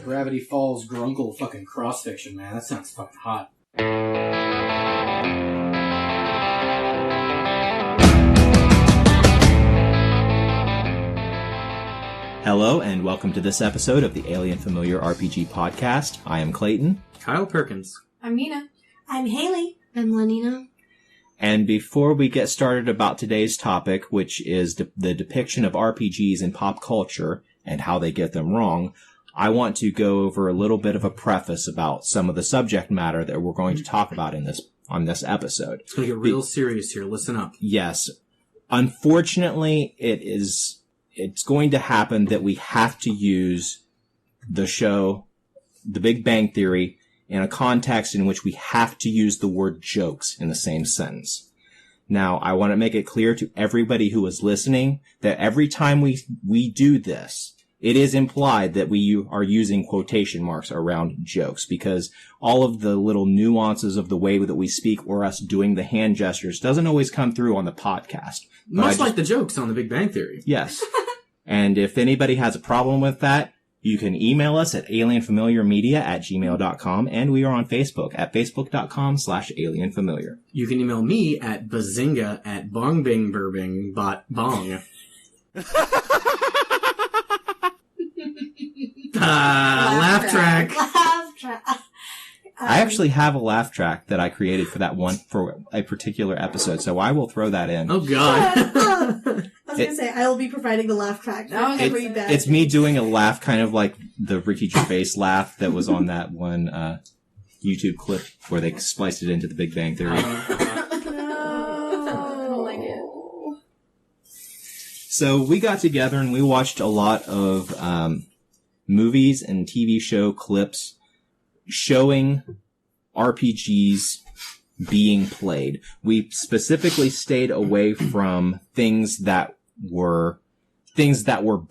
Gravity Falls Grunkle fucking cross fiction, man. That sounds fucking hot. Hello, and welcome to this episode of the Alien Familiar RPG podcast. I am Clayton. Kyle Perkins. I'm Nina. I'm Hayley. I'm Lanina. And before we get started about today's topic, which is the depiction of RPGs in pop culture and how they get them wrong, I want to go over a little bit of a preface about some of the subject matter that we're going to talk about on this episode. It's going to get real serious here. Listen up. Yes. Unfortunately, it's going to happen that we have to use the show, The Big Bang Theory, in a context in which we have to use the word jokes in the same sentence. Now, I want to make it clear to everybody who is listening that every time we do this, it is implied that we are using quotation marks around jokes, because all of the little nuances of the way that we speak or us doing the hand gestures doesn't always come through on the podcast. Much like the jokes on The Big Bang Theory. Yes. And if anybody has a problem with that, you can email us at alienfamiliarmedia@gmail.com, and we are on Facebook at facebook.com/alienfamiliar. You can email me at bazinga@bongbingburbingbotbong. Laugh track. Laugh track. I actually have a laugh track that I created for a particular episode, so I will throw that in. Oh, God. I was going to say, I will be providing the laugh track. It's me doing a laugh kind of like the Ricky Gervais laugh that was on that one YouTube clip where they spliced it into the Big Bang Theory. I don't like it. So we got together and we watched a lot of movies and TV show clips showing RPGs being played. We specifically stayed away from things that were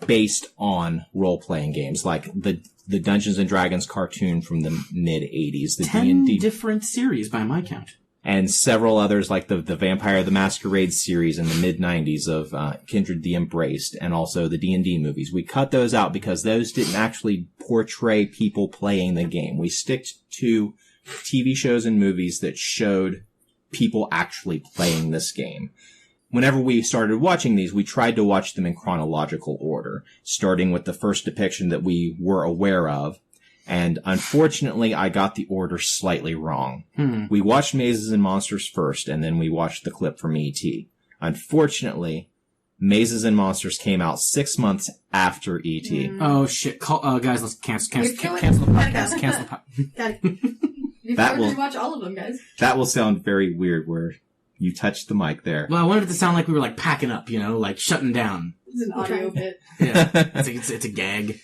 based on role-playing games, like the Dungeons and Dragons cartoon from the mid-'80s, the 10 D&D, different series by my count. and several others like the Vampire the Masquerade series in the mid-'90s of Kindred the Embraced, and also the D&D movies. We cut those out because those didn't actually portray people playing the game. We stick to TV shows and movies that showed people actually playing this game. Whenever we started watching these, we tried to watch them in chronological order, starting with the first depiction that we were aware of. And unfortunately, I got the order slightly wrong. We watched Mazes and Monsters first, and then we watched the clip from E.T. Unfortunately, Mazes and Monsters came out 6 months after E.T. Oh, shit. Guys, let's cancel the podcast. Cancel the podcast. Got it. Before we watch all of them, guys. That will sound very weird where you touched the mic there. Well, I wanted it to sound like we were, like, packing up, like, shutting down. It's an audio bit. Yeah. It's a gag.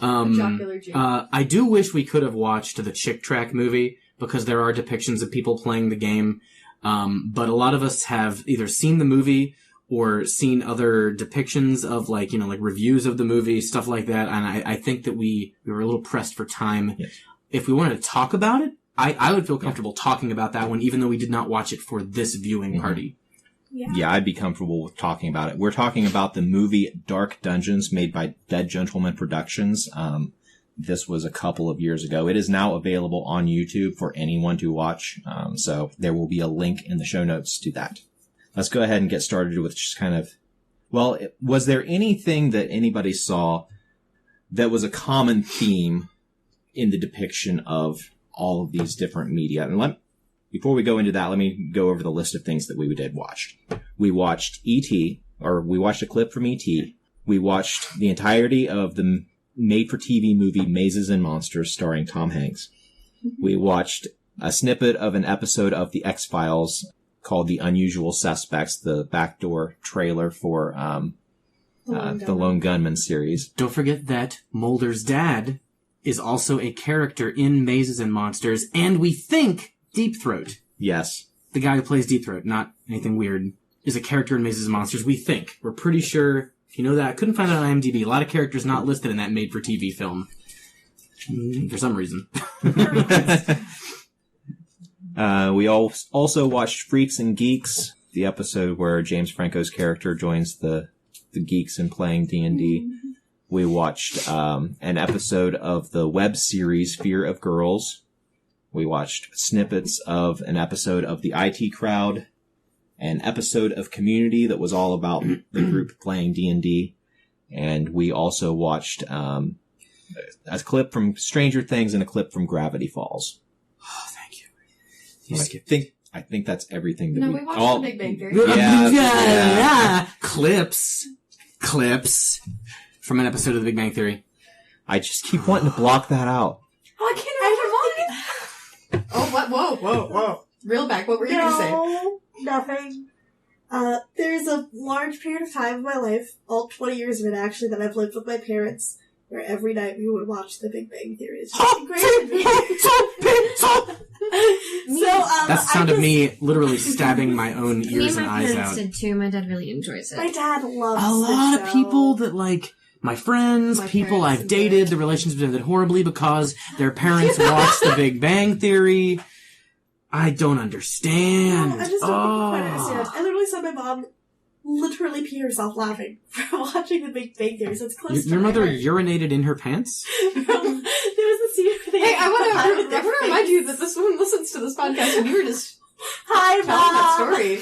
I do wish we could have watched the Chick Track movie, because there are depictions of people playing the game. But a lot of us have either seen the movie or seen other depictions of, like reviews of the movie, stuff like that. And I think that we were a little pressed for time. Yes. If we wanted to talk about it, I would feel comfortable talking about that one, even though we did not watch it for this viewing party. Yeah, I'd be comfortable with talking about it. We're talking about the movie Dark Dungeons, made by Dead Gentleman Productions. This was a couple of years ago. It is now available on YouTube for anyone to watch. So there will be a link in the show notes to that. Let's go ahead and get started with just kind of, was there anything that anybody saw that was a common theme in the depiction of all of these different media? And before we go into that, let me go over the list of things that we did watch. We watched E.T., or we watched a clip from E.T. We watched the entirety of the made-for-TV movie Mazes and Monsters starring Tom Hanks. We watched a snippet of an episode of The X-Files called The Unusual Suspects, the backdoor trailer for the Lone Gunman series. Don't forget that Mulder's dad is also a character in Mazes and Monsters, and we think Deep Throat. Yes. The guy who plays Deep Throat, not anything weird, is a character in Mazes and Monsters. We think. We're pretty sure. If you know that, I couldn't find it on IMDb. A lot of characters not listed in that made-for-TV film. For some reason. We also watched Freaks and Geeks, the episode where James Franco's character joins the geeks in playing D&D. We watched an episode of the web series Fear of Girls. We watched snippets of an episode of the IT Crowd, an episode of Community that was all about the group playing D&D, and we also watched a clip from Stranger Things and a clip from Gravity Falls. Oh, thank you. I think that's everything that No, we watched The Big Bang Theory. Yeah. Clips from an episode of The Big Bang Theory. I just keep wanting to block that out. Oh, I can't even block it. Oh, what? Whoa. Reel back. What were you going to say? No, nothing. There's a large period of time in my life, all 20 years of it actually, that I've lived with my parents, where every night we would watch The Big Bang Theory. It's just ingrained in me. That's the sound of me literally stabbing my own Me ears and and my eyes parents out. did too. My dad really enjoys it. My dad loves A lot of people that, like, my friends, My people parents I've dated, enjoy the relationships ended horribly because their parents watched The Big Bang Theory. I don't understand. I just don't quite understand. I literally saw my mom literally pee herself laughing from watching The Big Bang Theory, so it's close to Your my mother heart. urinated in her pants? There was a scene where they Hey, I want their to remind you that this woman listens to this podcast and you were just Hi, telling that Mom! story.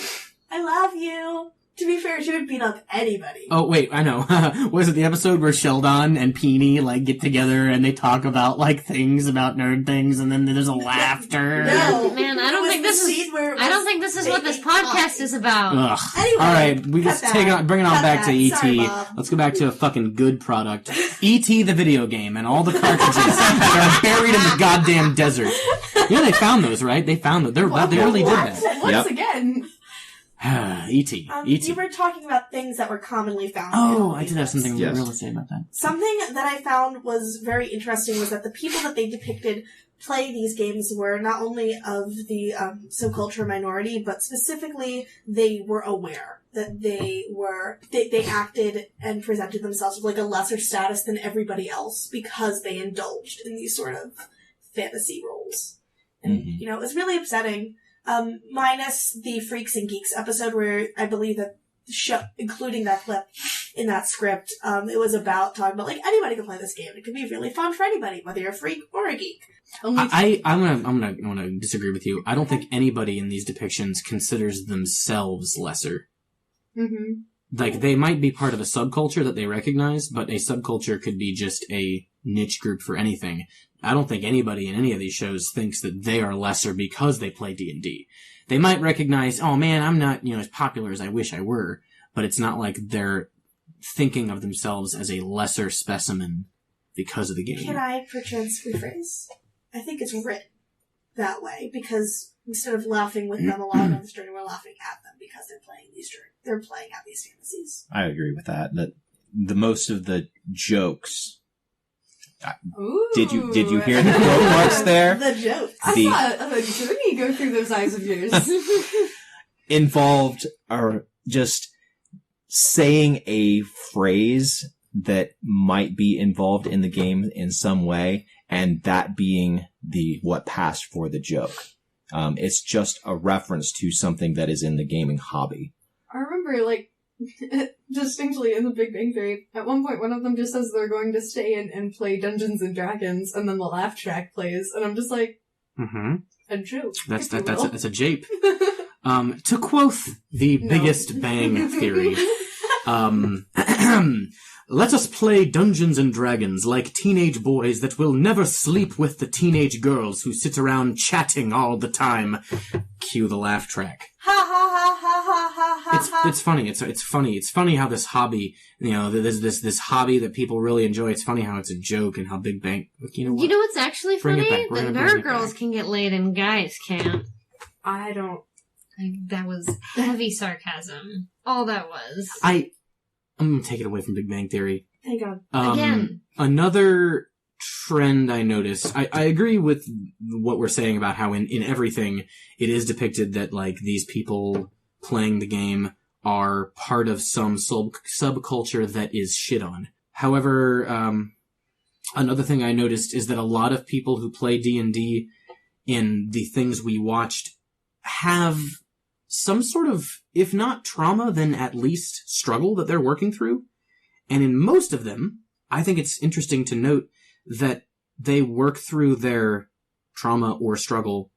I love you. To be fair, she would beat up anybody. Oh, wait, I know. Was it the episode where Sheldon and Peony, like, get together and they talk about, like, things about nerd things and then there's a laughter? No. Man, I It don't was think the this is. scene where it I don't was think this is what this taking podcast time. is about. Ugh. Anyway, Alright, we cut just that. bring it on Cut back to that. E.T. Sorry, Bob. Let's go back to a fucking good product. E.T. the video game and all the cartridges that are buried in the goddamn desert. Yeah, they found those, right? They found them. They really did that. Once Yep. again. E.T. E.T. You were talking about things that were commonly found. Oh, in I did have something Yes. real to say about that. Something that I found was very interesting was that the people that they depicted play these games were not only of the subculture minority, but specifically they were aware that they acted and presented themselves with like a lesser status than everybody else because they indulged in these sort of fantasy roles. And, Mhm. you know, it was really upsetting. Minus the Freaks and Geeks episode where I believe that including that clip in that script, it was about talking about like anybody can play this game. It can be really fun for anybody, whether you're a freak or a geek. Only I'm gonna disagree with you. I don't think anybody in these depictions considers themselves lesser. Mm-hmm. Like, they might be part of a subculture that they recognize, but a subculture could be just a niche group for anything. I don't think anybody in any of these shows thinks that they are lesser because they play D&D. They might recognize, oh man, I'm not, as popular as I wish I were, but it's not like they're thinking of themselves as a lesser specimen because of the game. Can I perchance rephrase? I think it's written that way because instead of laughing with them along on this journey, we're laughing at them because they're playing out these fantasies. I agree with that. That the most of the jokes. Ooh. Did you hear the quote marks there? The jokes. I The- saw a journey go through those eyes of yours. Involved are just saying a phrase that might be involved in the game in some way, and that being what passed for the joke. It's just a reference to something that is in the gaming hobby. I remember, like, distinctly in the Big Bang Theory, at one point one of them just says they're going to stay in and play Dungeons and Dragons, and then the laugh track plays, and I'm just like, Mm-hmm. a joke. That's if you will. a jape. To quote the No. biggest bang theory, let us play Dungeons and Dragons like teenage boys that will never sleep with the teenage girls who sit around chatting all the time. Cue the laugh track. Ha ha ha ha ha ha ha. It's funny. It's funny. It's funny how this hobby, there's this hobby that people really enjoy. It's funny how it's a joke and how Big Bang. You know what? You know what's actually Bring it funny? back. We're That gonna bring nerd it girls back. can get laid and guys can't. I don't. That was heavy sarcasm. All that was. I'm gonna take it away from Big Bang Theory. Thank God. Again. Another trend I noticed, I agree with what we're saying about how in everything it is depicted that, like, these people playing the game are part of some subculture that is shit on. However, another thing I noticed is that a lot of people who play D&D in the things we watched have some sort of, if not trauma, then at least struggle that they're working through. And in most of them, I think it's interesting to note that they work through their trauma or struggle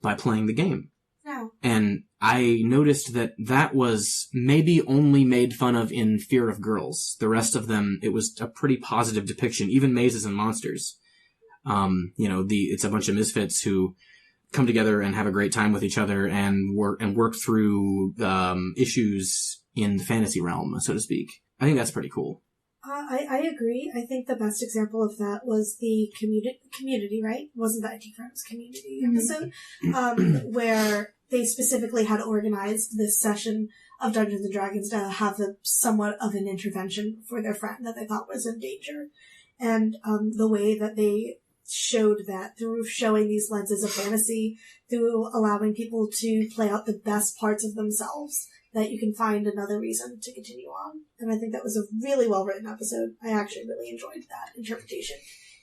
by playing the game. No. And I noticed that was maybe only made fun of in Fear of Girls. The rest of them, it was a pretty positive depiction, even Mazes and Monsters. It's a bunch of misfits who come together and have a great time with each other and work through issues in the fantasy realm, so to speak. I think that's pretty cool. I agree. I think the best example of that was the community, right? Wasn't that IT Crowd's community episode? Where they specifically had organized this session of Dungeons and Dragons to have somewhat of an intervention for their friend that they thought was in danger. And the way that they showed that through showing these lenses of fantasy, through allowing people to play out the best parts of themselves, that you can find another reason to continue on. And I think that was a really well-written episode. I actually really enjoyed that interpretation,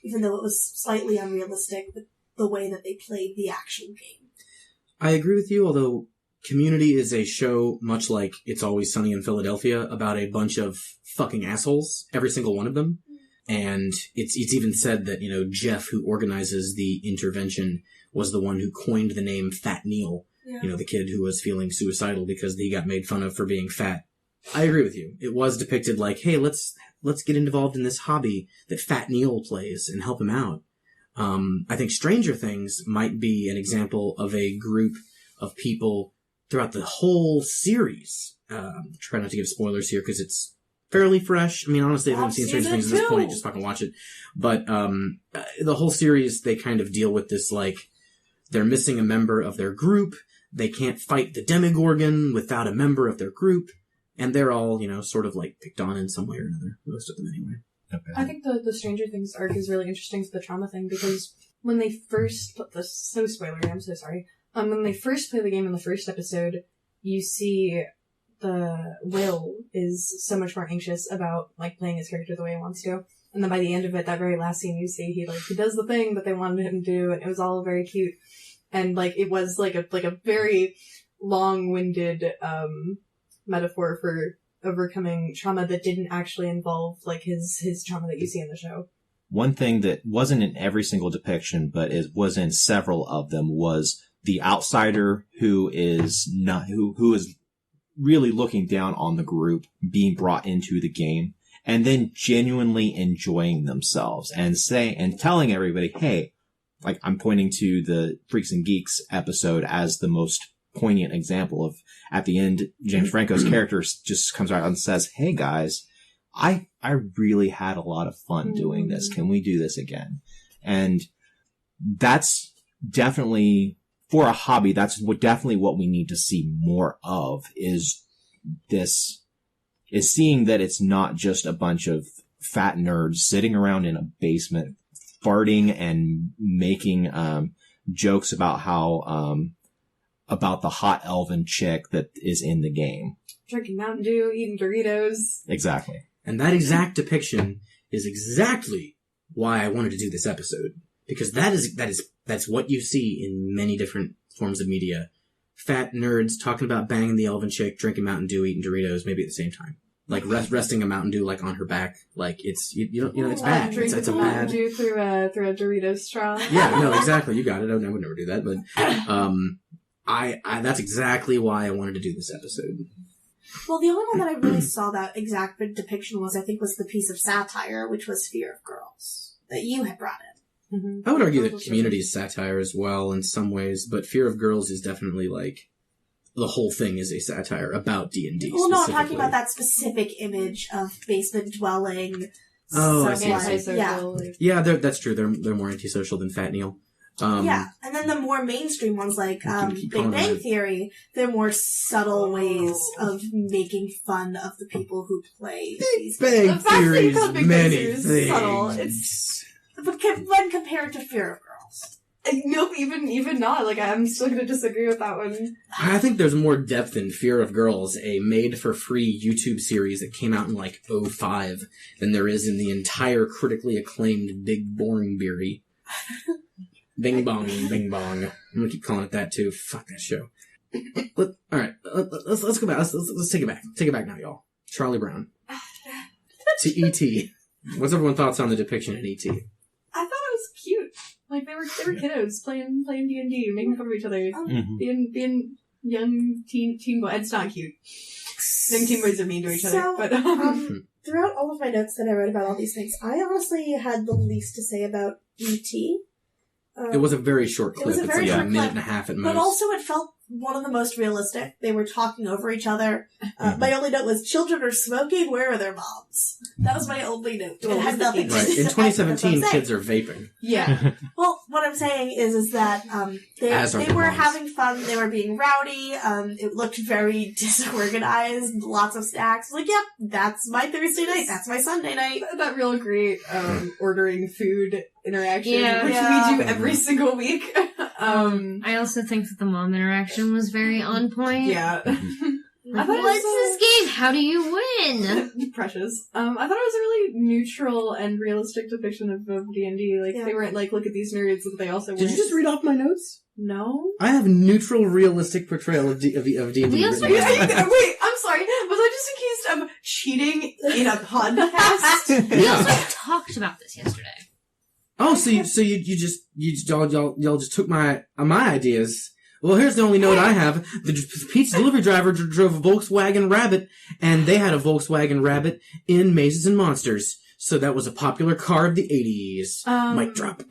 even though it was slightly unrealistic with the way that they played the actual game. I agree with you, although Community is a show much like It's Always Sunny in Philadelphia about a bunch of fucking assholes, every single one of them. And it's even said that, Jeff, who organizes the intervention, was the one who coined the name Fat Neil. Yeah. The kid who was feeling suicidal because he got made fun of for being fat. I agree with you. It was depicted like, hey, let's get involved in this hobby that Fat Neil plays and help him out. I think Stranger Things might be an example of a group of people throughout the whole series. Try not to give spoilers here because it's fairly fresh. I mean, honestly, if you haven't seen Stranger Things at this point, just fucking watch it. But the whole series, they kind of deal with this, like, they're missing a member of their group. They can't fight the Demogorgon without a member of their group. And they're all, sort of like picked on in some way or another. Most of them anyway. Okay. I think the Stranger Things arc is really interesting to the trauma thing because when they first put this, so spoilery, I'm so sorry. When they first play the game in the first episode, you see the Will is so much more anxious about, like, playing his character the way he wants to. And then by the end of it, that very last scene, you see he does the thing that they wanted him to do, and it was all very cute. And, it was, a very long-winded, metaphor for overcoming trauma that didn't actually involve, his trauma that you see in the show. One thing that wasn't in every single depiction, but it was in several of them, was the outsider who is really looking down on the group being brought into the game and then genuinely enjoying themselves and telling everybody, hey, I'm pointing to the Freaks and Geeks episode as the most poignant example of, at the end, James Franco's character just comes out and says, hey guys, I really had a lot of fun doing this. Can we do this again? And that's definitely, for a hobby, that's definitely what we need to see more of, is seeing that it's not just a bunch of fat nerds sitting around in a basement farting and making jokes about how about the hot elven chick that is in the game. Drinking Mountain Dew, eating Doritos. Exactly. And that exact depiction is exactly why I wanted to do this episode. Because that's what you see in many different forms of media. Fat nerds talking about banging the elven chick, drinking Mountain Dew, eating Doritos, maybe at the same time. Resting a Mountain Dew, on her back. It's, it's bad. It's a Mountain bad... Dew through a Doritos straw. Yeah, no, exactly. You got it. I would never do that, but, that's exactly why I wanted to do this episode. Well, the only one that I really saw that exact depiction was the piece of satire, which was Fear of Girls, that you had brought in. Mm-hmm. I would argue that Community is satire as well in some ways, but Fear of Girls is definitely the whole thing is a satire about D&D. Well, no, I'm talking about that specific image of basement dwelling. Oh, I see. Yeah, that's true. They're more antisocial than Fat Neil. Yeah, and then the more mainstream ones like Big Bang Theory, they're more subtle ways of making fun of the people who play these Big Bang Theory's many things. Subtle. It's when compared to Fear of Girls. Nope, even not. I'm still going to disagree with that one. I think there's more depth in Fear of Girls, a made-for-free YouTube series that came out in 2005, than there is in the entire critically acclaimed Big Boring Beery. Bing bong, bing bong. I'm gonna keep calling it that too. Fuck that show. Alright, let's go back. Let's take it back. Take it back now, y'all. Charlie Brown. To E.T. What's everyone's thoughts on the depiction in E.T.? I thought it was cute. Like they were kiddos playing D&D, making fun of each other, being young teen boys. It's not cute. Young teen boys are mean to each other. But throughout all of my notes that I wrote about all these things, I honestly had the least to say about E.T. It was a very short clip. It's like short a minute and a half at most. But also it felt one of the most realistic. They were talking over each other. My only note was, children are smoking, where are their moms? That was my only note. It had nothing to Right. do In with 2017, kids are vaping. yeah. Well, what I'm saying is that they were having fun, they were being rowdy, it looked very disorganized, lots of snacks. Like, yep, that's my Thursday night, that's my Sunday night. That real great ordering food interaction, which Yeah. we do every single week. I also think that the mom interaction was very on point. Yeah. Like, what's this game? How do you win? Precious. I thought it was a really neutral and realistic depiction of D&D. Like, they weren't like, look at these nerds, but they also Did you just read off my notes? No. I have neutral, realistic portrayal of D&D. We also- Wait, I'm sorry. Was I just accused of cheating in a podcast? We also talked about this yesterday. Oh, so you just y'all just took my ideas. Well, here's the only note I have. The pizza delivery driver drove a Volkswagen Rabbit, and they had a Volkswagen Rabbit in Mazes and Monsters. So that was a popular car of the 80s. Mic drop.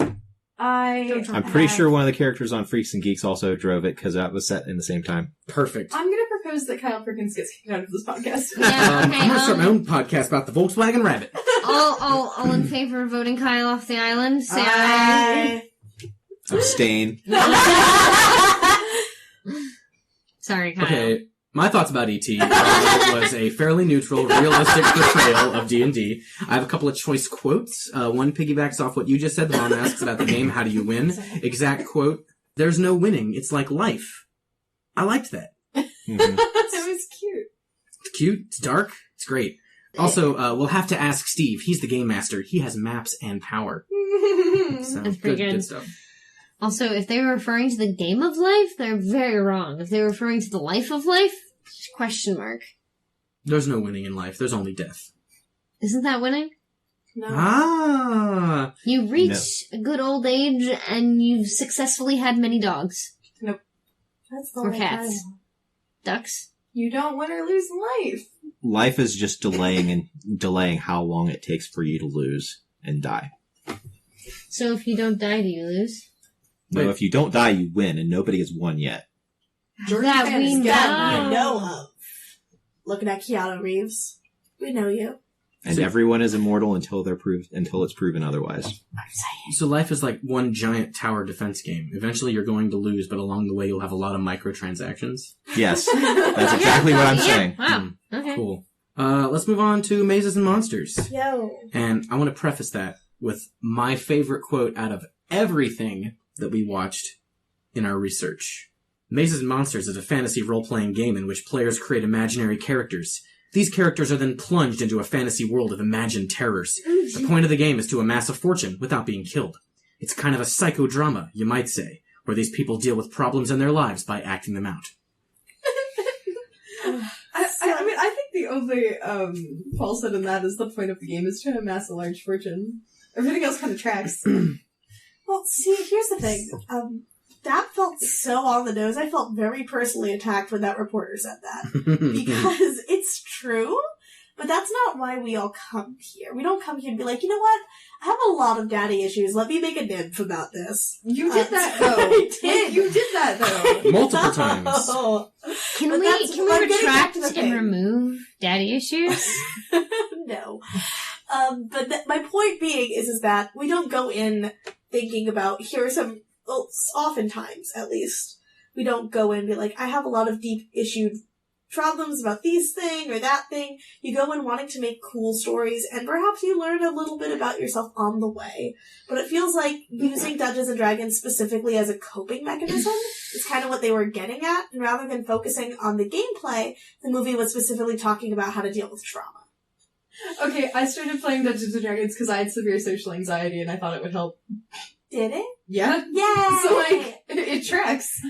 I'm pretty sure one of the characters on Freaks and Geeks also drove it, because that was set in the same time. Perfect. I'm gonna propose that Kyle Perkins gets kicked out of this podcast. Yeah, okay, I'm gonna start my own podcast about the Volkswagen Rabbit. All in favor of voting Kyle off the island? Say aye. Abstain. Sorry, Kyle. Okay, my thoughts about E.T. It was a fairly neutral, realistic portrayal of D&D. I have a couple of choice quotes. One piggybacks off what you just said. The mom asks about the game, how do you win? Exact quote, there's no winning, it's like life. I liked that. It was cute. It's cute, it's dark, it's great. Also, we'll have to ask Steve. He's the game master. He has maps and power. So, That's pretty good. Good stuff. Also, if they were referring to the game of life, they're very wrong. If they were referring to the life of life, question mark. There's no winning in life. There's only death. Isn't that winning? No. Ah! You reach a good old age and you've successfully had many dogs. That's the Or only cats. time. Ducks. You don't win or lose in life. Life is just delaying how long it takes for you to lose and die. So if you don't die, do you lose? No, Wait. if you don't die, you win, and nobody has won yet. Jordan That Fan we is know. dead. I know of. Looking at Keanu Reeves. We know you. And So- everyone is immortal until it's proven otherwise. I'm saying. So life is like one giant tower defense game. Eventually you're going to lose, but along the way you'll have a lot of microtransactions. Yes, that's exactly what I'm saying. Wow. Okay. Cool. Let's move on to Mazes and Monsters. Yo. And I want to preface that with my favorite quote out of everything that we watched in our research. Mazes and Monsters is a fantasy role-playing game in which players create imaginary characters. These characters are then plunged into a fantasy world of imagined terrors. The point of the game is to amass a fortune without being killed. It's kind of a psychodrama, you might say, where these people deal with problems in their lives by acting them out. I mean, I think the only falsehood in that is the point of the game is to amass a large fortune. Everything else kind of tracks. Well, see, here's the thing. That felt so on the nose. I felt very personally attacked when that reporter said that. Because it's true, but that's not why we all come here. We don't come here and be like, you know what? I have a lot of daddy issues. Let me make a nymph about this. You did that, though. I did. Like, you did that, though. Multiple times. No. Can But we that's- can we I'm getting back retract to the and thing. remove daddy issues? No. But my point being is that we don't go in thinking about, here are some, well, oftentimes, at least, we don't go in and be like, I have a lot of deep issued problems about these thing or that thing. You go in wanting to make cool stories, and perhaps you learn a little bit about yourself on the way. But it feels like using Dungeons and Dragons specifically as a coping mechanism is kind of what they were getting at, and rather than focusing on the gameplay, the movie was specifically talking about how to deal with trauma. Okay, I started playing Dungeons and Dragons because I had severe social anxiety and I thought it would help. Did it? Yeah? Yay! So, like, it tracks.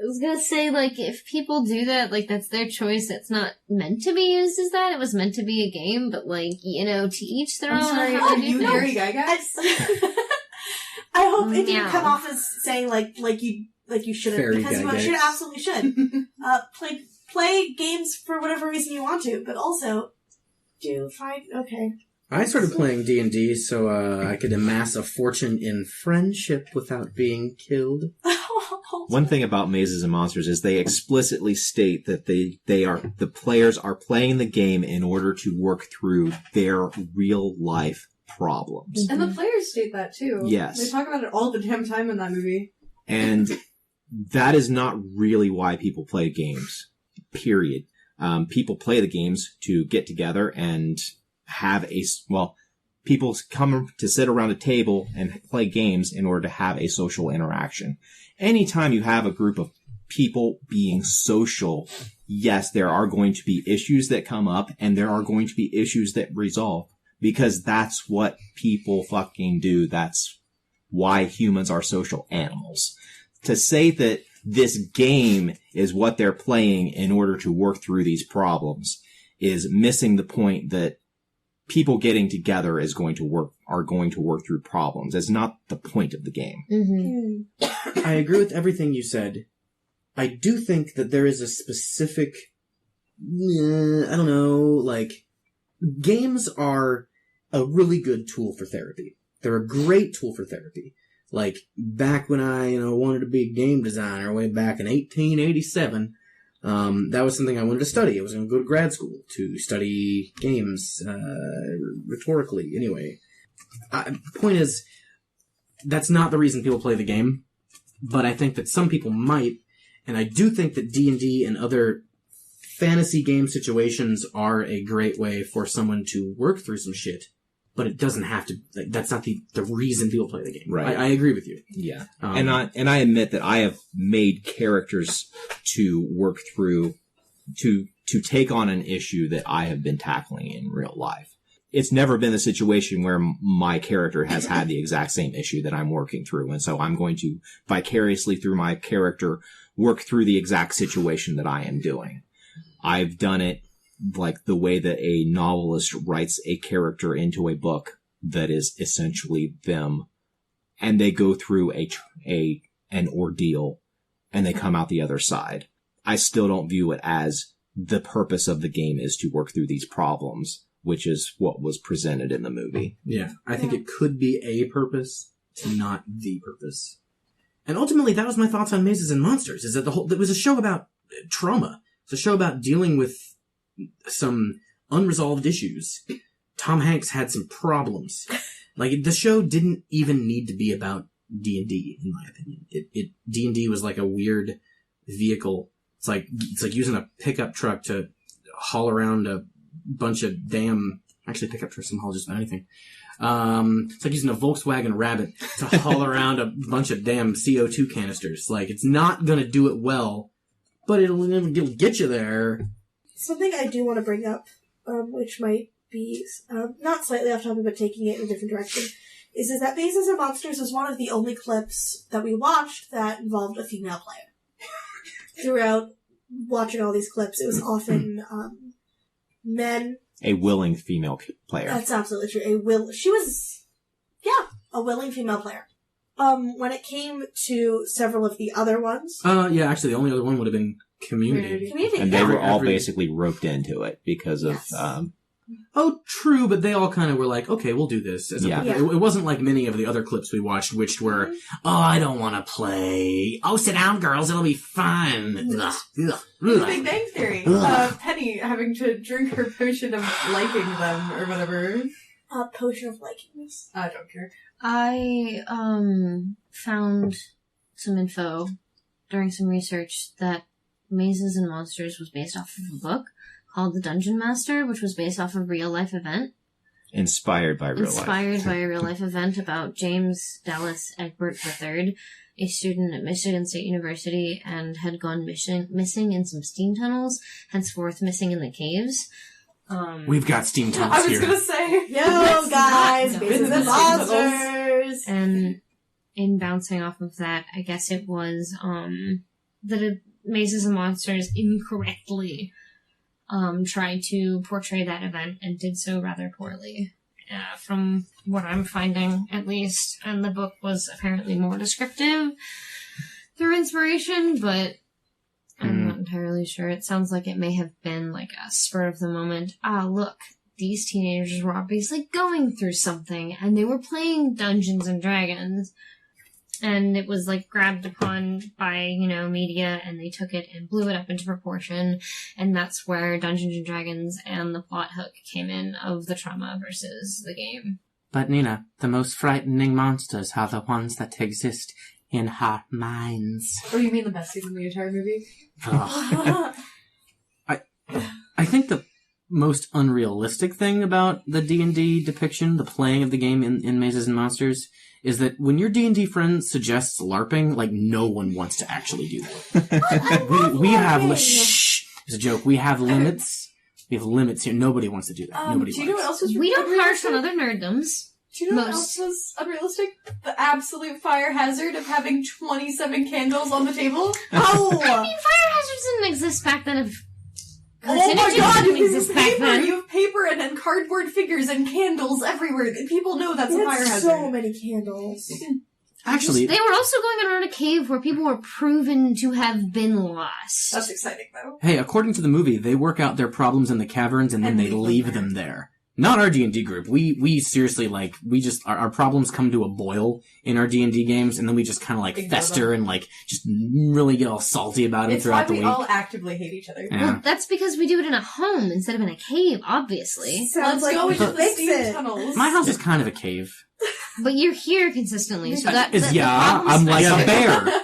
was gonna say, like, if people do that, like, that's their choice. It's not meant to be used as that. It was meant to be a game, but, like, you know, to each their I'm own. sorry, How are to you do Harry things. Gygax? I hope it didn't Yeah. come off as saying like you shouldn't, Fairy because you Gygax. should, absolutely should. Play games for whatever reason you want to, but also do find I started playing D&D so I could amass a fortune in friendship without being killed. One thing about Mazes and Monsters is they explicitly state that the players are playing the game in order to work through their real life problems. And the players state that too. Yes. They talk about it all the damn time in that movie. And that is not really why people play games, period. People play the games to get together and have people come to sit around a table and play games in order to have a social interaction. Anytime you have a group of people being social, yes, there are going to be issues that come up and there are going to be issues that resolve, because that's what people fucking do. That's why humans are social animals. To say that this game is what they're playing in order to work through these problems is missing the point that people getting together are going to work through problems. It's not the point of the game. Mm-hmm. I agree with everything you said. I do think that there is a specific, I don't know, like, games are a really good tool for therapy. They're a great tool for therapy. Like, back when I, wanted to be a game designer way back in 1887, that was something I wanted to study. I was going to go to grad school to study games, rhetorically. Anyway, point is, that's not the reason people play the game, but I think that some people might, and I do think that D&D and other fantasy game situations are a great way for someone to work through some shit. But it doesn't have to, like, that's not the reason people play the game. Right. I agree with you. Yeah. And I admit that I have made characters to work through, to take on an issue that I have been tackling in real life. It's never been a situation where my character has had the exact same issue that I'm working through. And so I'm going to vicariously through my character work through the exact situation that I am doing. I've done it like the way that a novelist writes a character into a book that is essentially them, and they go through an ordeal and they come out the other side. I still don't view it as the purpose of the game is to work through these problems, which is what was presented in the movie. Yeah. I think it could be a purpose, not the purpose. And ultimately, that was my thoughts on Mazes and Monsters, is that it was a show about trauma. It's a show about dealing with some unresolved issues. Tom Hanks had some problems. Like, the show didn't even need to be about D&D, in my opinion. D&D was like a weird vehicle. It's like using a pickup truck to haul around a bunch of damn... Actually, pickup trucks can haul just about anything. It's like using a Volkswagen Rabbit to haul around a bunch of damn CO2 canisters. Like, it's not gonna do it well, but it'll get you there. Something I do want to bring up, which might be not slightly off topic, but taking it in a different direction, is that Mazes and Monsters was one of the only clips that we watched that involved a female player. Throughout watching all these clips, it was often men. A willing female player. That's absolutely true. She was, a willing female player. When it came to several of the other ones. Yeah, actually, the only other one would have been Community. And they were all basically roped into it because of... Oh, true, but they all kind of were like, okay, we'll do this. It wasn't like many of the other clips we watched, which were, oh, I don't want to play. Oh, sit down, girls, it'll be fun. Big Bang Theory. Penny having to drink her potion of liking them, or whatever. Potion of likingness? I don't care. I, found some info during some research that Mazes and Monsters was based off of a book called The Dungeon Master, which was based off a real-life event. Inspired by a real-life event about James Dallas Egbert III, a student at Michigan State University, and had gone missing in some steam tunnels, henceforth missing in the caves. We've got steam tunnels here. I was gonna say, yo, guys, Mazes and Monsters! And in bouncing off of that, I guess it was, Mazes and Monsters incorrectly tried to portray that event and did so rather poorly. From what I'm finding, at least. And the book was apparently more descriptive through inspiration, but I'm not entirely sure. It sounds like it may have been like a spur of the moment. Look, these teenagers were obviously going through something, and they were playing Dungeons and Dragons, and it was like grabbed upon by, media, and they took it and blew it up into proportion, and that's where Dungeons and Dragons and the plot hook came in of the trauma versus the game. But Nina, the most frightening monsters are the ones that exist in our minds. Oh, you mean the best scene in the entire movie? I think the most unrealistic thing about the D&D depiction, the playing of the game in Mazes and Monsters, is that when your D&D friend suggests LARPing, like, no one wants to actually do that. we have... Shh! It's a joke. We have limits. We have limits here. Nobody wants to do that. Nobody do you know what else was We don't harsh unrealistic? on other nerddoms. Do you know what else was unrealistic? The absolute fire hazard of having 27 candles on the table. Oh! I mean, fire hazards didn't exist back then. Oh my god, didn't you exist have back paper, then. you have paper and cardboard figures and candles everywhere. People know that's a fire hazard. So many candles. Actually, They were also going around a cave where people were proven to have been lost. That's exciting, though. hey, according to the movie, they work out their problems in the caverns and then they leave them there. Not our D&D group. We seriously, like, we just, our problems come to a boil in our D&D games, and then we just kind of, like, Ignore fester them. and, like, just really get all salty about them It's why throughout the we week. all actively hate each other. Yeah. Well, that's because we do it in a home instead of in a cave, obviously. Sounds Let's like go we into should the fix steam it. tunnels. My house is kind of a cave. But you're here consistently, so that... Is the yeah, problem's I'm like a specific. bear.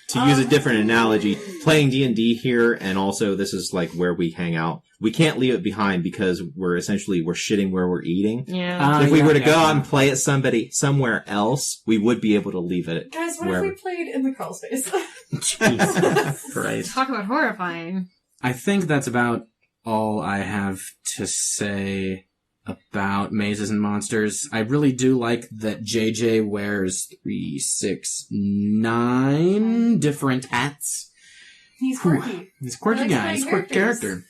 To use a different analogy, playing D&D here, and also this is like where we hang out. We can't leave it behind because we're shitting where we're eating. Yeah. If we were to go yeah. out and play it somewhere else, we would be able to leave it Guys, what wherever. if we played in the crawl space? Jesus Christ. Talk about horrifying. I think that's about all I have to say about Mazes and Monsters. I really do like that JJ wears 3, 6, 9 different hats. He's quirky. He's a quirky He likes guy. playing He's a quirky characters. character.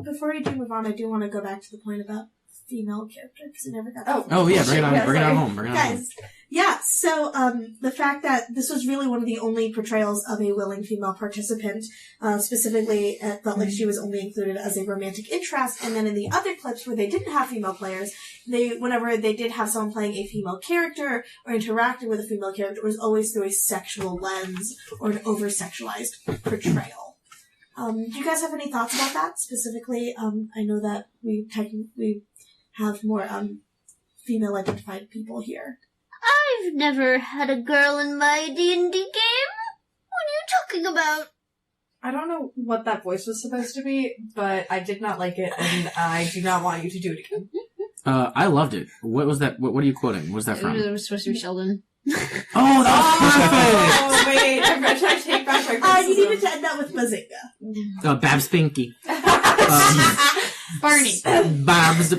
Before we do move on, I do want to go back to the point about female character, because I never got that. Oh yeah, bring it on, Yeah, bring it on sorry. home, bring it on home. Guys, yeah, so the fact that this was really one of the only portrayals of a willing female participant, specifically it felt like she was only included as a romantic interest, and then in the other clips where they didn't have female players, whenever they did have someone playing a female character or interacting with a female character, it was always through a sexual lens or an over-sexualized portrayal. Do you guys have any thoughts about that specifically? I know that we have more female-identified people here. I've never had a girl in my D&D game. What are you talking about? I don't know what that voice was supposed to be, but I did not like it, and I do not want you to do it again. I loved it. What was that? What are you quoting? What's that from? It was supposed to be Sheldon. Oh, that Oh, wait, I'm going to take back my criticism. You needed to end that with Bazinga. was perfect. Babs Pinky. Barney. Babs.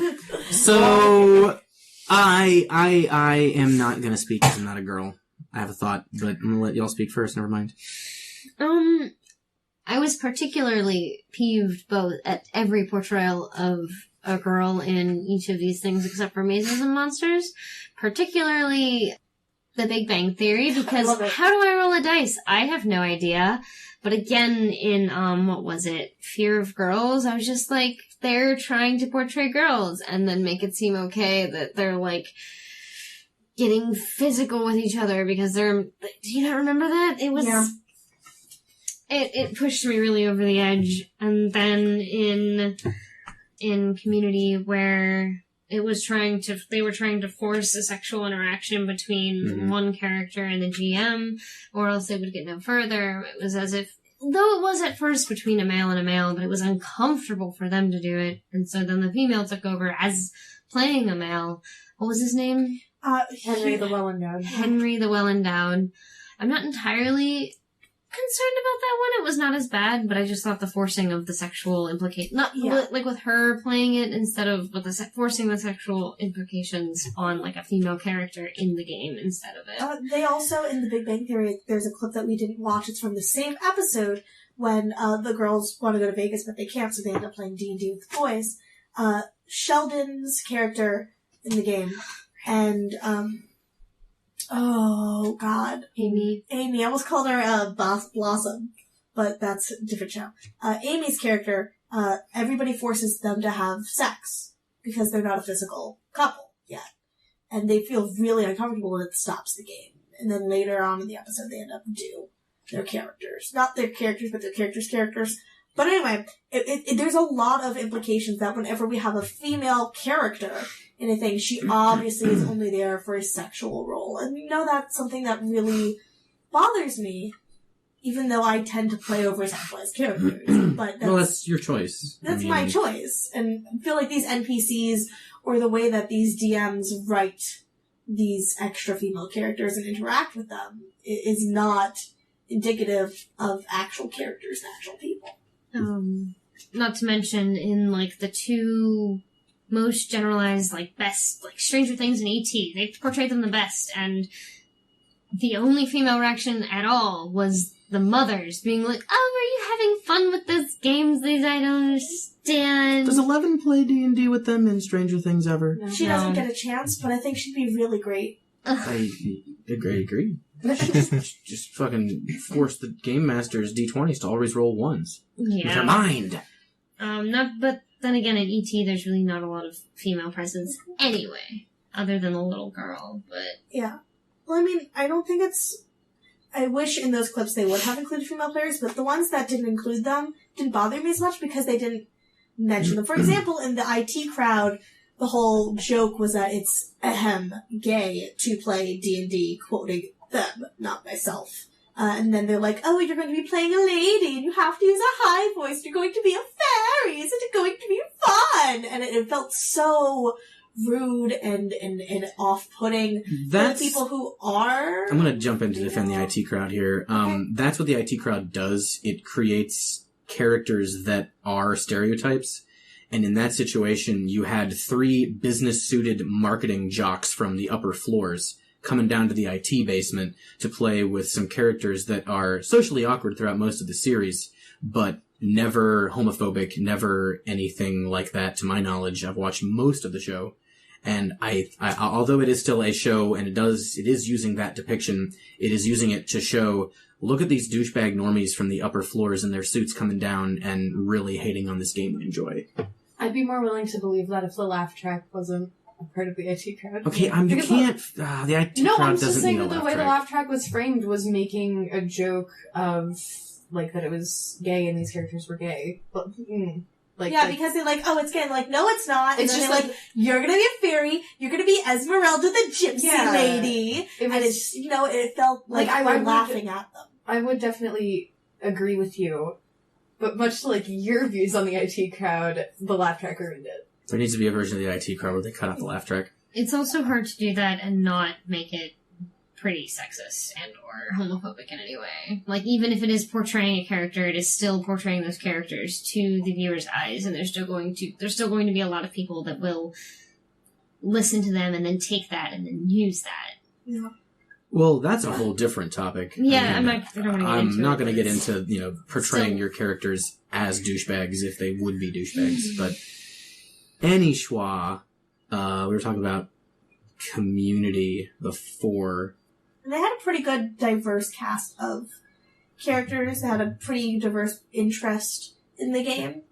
So, I am not gonna speak because I'm not a girl. I have a thought, but I'm gonna let y'all speak first. Never mind. I was particularly peeved both at every portrayal of a girl in each of these things except for Mazes and Monsters. Particularly The Big Bang Theory, because love it. how do I roll a dice? I have no idea. But again, in, what was it? Fear of Girls, I was just like, they're trying to portray girls and then make it seem okay that they're like getting physical with each other because they're, do you not remember that? It was, Yeah. it pushed me really over the edge. And then in Community where they were trying to force a sexual interaction between one character and the GM, or else they would get no further. It was as if, though it was at first between a male and a male, but it was uncomfortable for them to do it. And so then the female took over as playing a male. What was his name? Henry the Well-Endowed. Henry the Well-Endowed. I'm not entirely concerned about that one. It was not as bad, but I just thought the forcing of the sexual implication, like with her playing it instead of with the forcing the sexual implications on like a female character in the game instead of it. They also, in the Big Bang Theory, there's a clip that we didn't watch. It's from the same episode when the girls want to go to Vegas, but they can't, so they end up playing D&D with the boys. Sheldon's character in the game, and oh god, Amy, I almost called her Blossom, but that's a different show. Amy's character, everybody forces them to have sex because they're not a physical couple yet, and they feel really uncomfortable when it stops the game. And then later on in the episode, they end up do their characters, not their characters, but their characters. But anyway, there's a lot of implications that whenever we have a female character in a thing, she obviously is only there for a sexual role. And you know that's something that really bothers me, even though I tend to play over sexualized characters. But that's your choice. That's my choice. And I feel like these NPCs, or the way that these DMs write these extra female characters and interact with them, is not indicative of actual characters and actual people. Not to mention in like the two most generalized, like best, like Stranger Things and E.T., they portrayed them the best, and the only female reaction at all was the mothers being like, "Oh, are you having fun with those games? These I don't understand." Does Eleven play D&D with them in Stranger Things ever? No. She doesn't get a chance, but I think she'd be really great. I agree. just fucking force the game masters D20s to always roll ones. Yeah. With her mind. But then again, in E.T., there's really not a lot of female presence anyway, other than the little girl, but... Yeah. Well, I mean, I don't think it's... I wish in those clips they would have included female players, but the ones that didn't include them didn't bother me as much because they didn't mention them. For example, in the IT crowd, the whole joke was that it's, gay to play D&D, quoting them, not myself. And then they're like, "Oh, you're going to be playing a lady, and you have to use a high voice. You're going to be a fairy. Isn't it going to be fun?" And it felt so rude and off-putting for the people who are... I'm going to jump in to defend the IT crowd here. That's what the IT crowd does. It creates characters that are stereotypes. And in that situation, you had 3 business-suited marketing jocks from the upper floors coming down to the IT basement to play with some characters that are socially awkward throughout most of the series, but never homophobic, never anything like that to my knowledge. I've watched most of the show, and I although it is still a show and it is using that depiction, it is using it to show, look at these douchebag normies from the upper floors in their suits coming down and really hating on this game we enjoy. I'd be more willing to believe that if the laugh track wasn't a part of the IT crowd. Okay, you can't... the IT crowd doesn't need a laugh track. No, I'm just saying that the way the laugh track was framed was making a joke of, like, that it was gay and these characters were gay. But, because they're like, "Oh, it's gay." Like, no, it's not. It's just like, "You're gonna be a fairy. You're gonna be Esmeralda the gypsy lady." And it's, it felt like I was laughing at them. I would definitely agree with you. But much like your views on the IT crowd, the laugh track ruined it. There needs to be a version of the IT crowd where they cut out the laugh track. It's also hard to do that and not make it pretty sexist and or homophobic in any way. Like, even if it is portraying a character, it is still portraying those characters to the viewer's eyes, and there's still going to be a lot of people that will listen to them and then take that and then use that. Yeah. Well, that's a whole different topic. Yeah, I'm not going to get into portraying your characters as douchebags if they would be douchebags. But Annie Schwa, we were talking about Community before. And they had a pretty good diverse cast of characters. They had a pretty diverse interest in the game.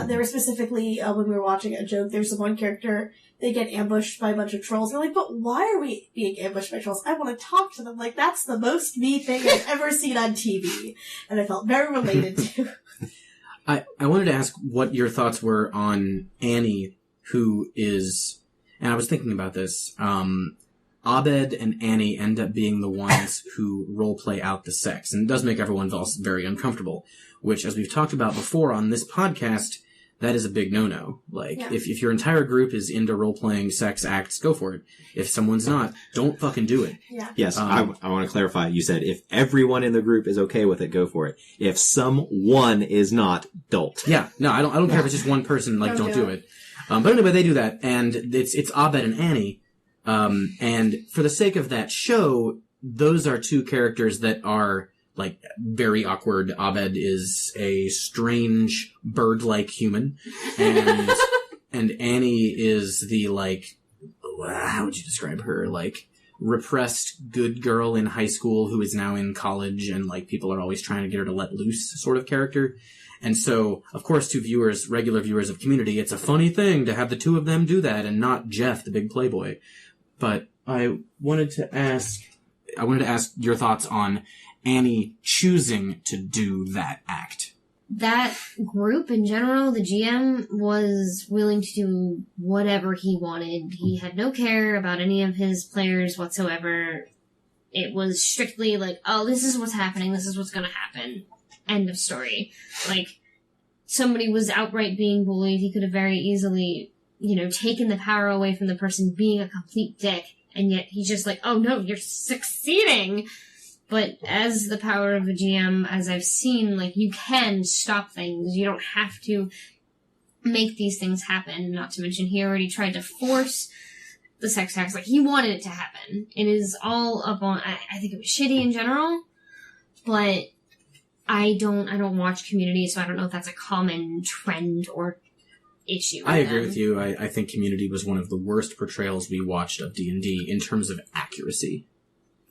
There was specifically, when we were watching a joke, there's one character, they get ambushed by a bunch of trolls. They're like, "But why are we being ambushed by trolls? I want to talk to them." Like, that's the most me thing I've ever seen on TV. And I felt very related to. I wanted to ask what your thoughts were on Annie, who is, and I was thinking about this, Abed and Annie end up being the ones who roleplay out the sex. And it does make everyone else very uncomfortable, which, as we've talked about before on this podcast, that is a big no-no. Like, Yeah. if your entire group is into role-playing sex acts, go for it. If someone's not, don't fucking do it. Yeah. Yes, I want to clarify. You said if everyone in the group is okay with it, go for it. If someone is not, don't. Yeah, no, I don't care if it's just one person, like, don't do it. But anyway, they do that, and it's Abed and Annie. And for the sake of that show, those are two characters that are, like, very awkward. Abed is a strange, bird-like human, and and Annie is the, like, how would you describe her? Like, repressed good girl in high school who is now in college, and, like, people are always trying to get her to let loose sort of character. And so, of course, to viewers, regular viewers of Community, it's a funny thing to have the two of them do that and not Jeff, the big playboy. But I wanted to ask your thoughts on Annie choosing to do that act. That group in general, the GM was willing to do whatever he wanted. He had no care about any of his players whatsoever. It was strictly like, oh, this is what's happening, this is what's gonna happen. End of story. Like, somebody was outright being bullied, he could have very easily, taken the power away from the person being a complete dick, and yet he's just like, oh no, you're succeeding! But as the power of a GM, as I've seen, like, you can stop things. You don't have to make these things happen. Not to mention, he already tried to force the sex acts. Like, he wanted it to happen. It is all up on, I think it was shitty in general, but I don't watch Community, so I don't know if that's a common trend or issue. I agree with you. I think Community was one of the worst portrayals we watched of D&D in terms of accuracy.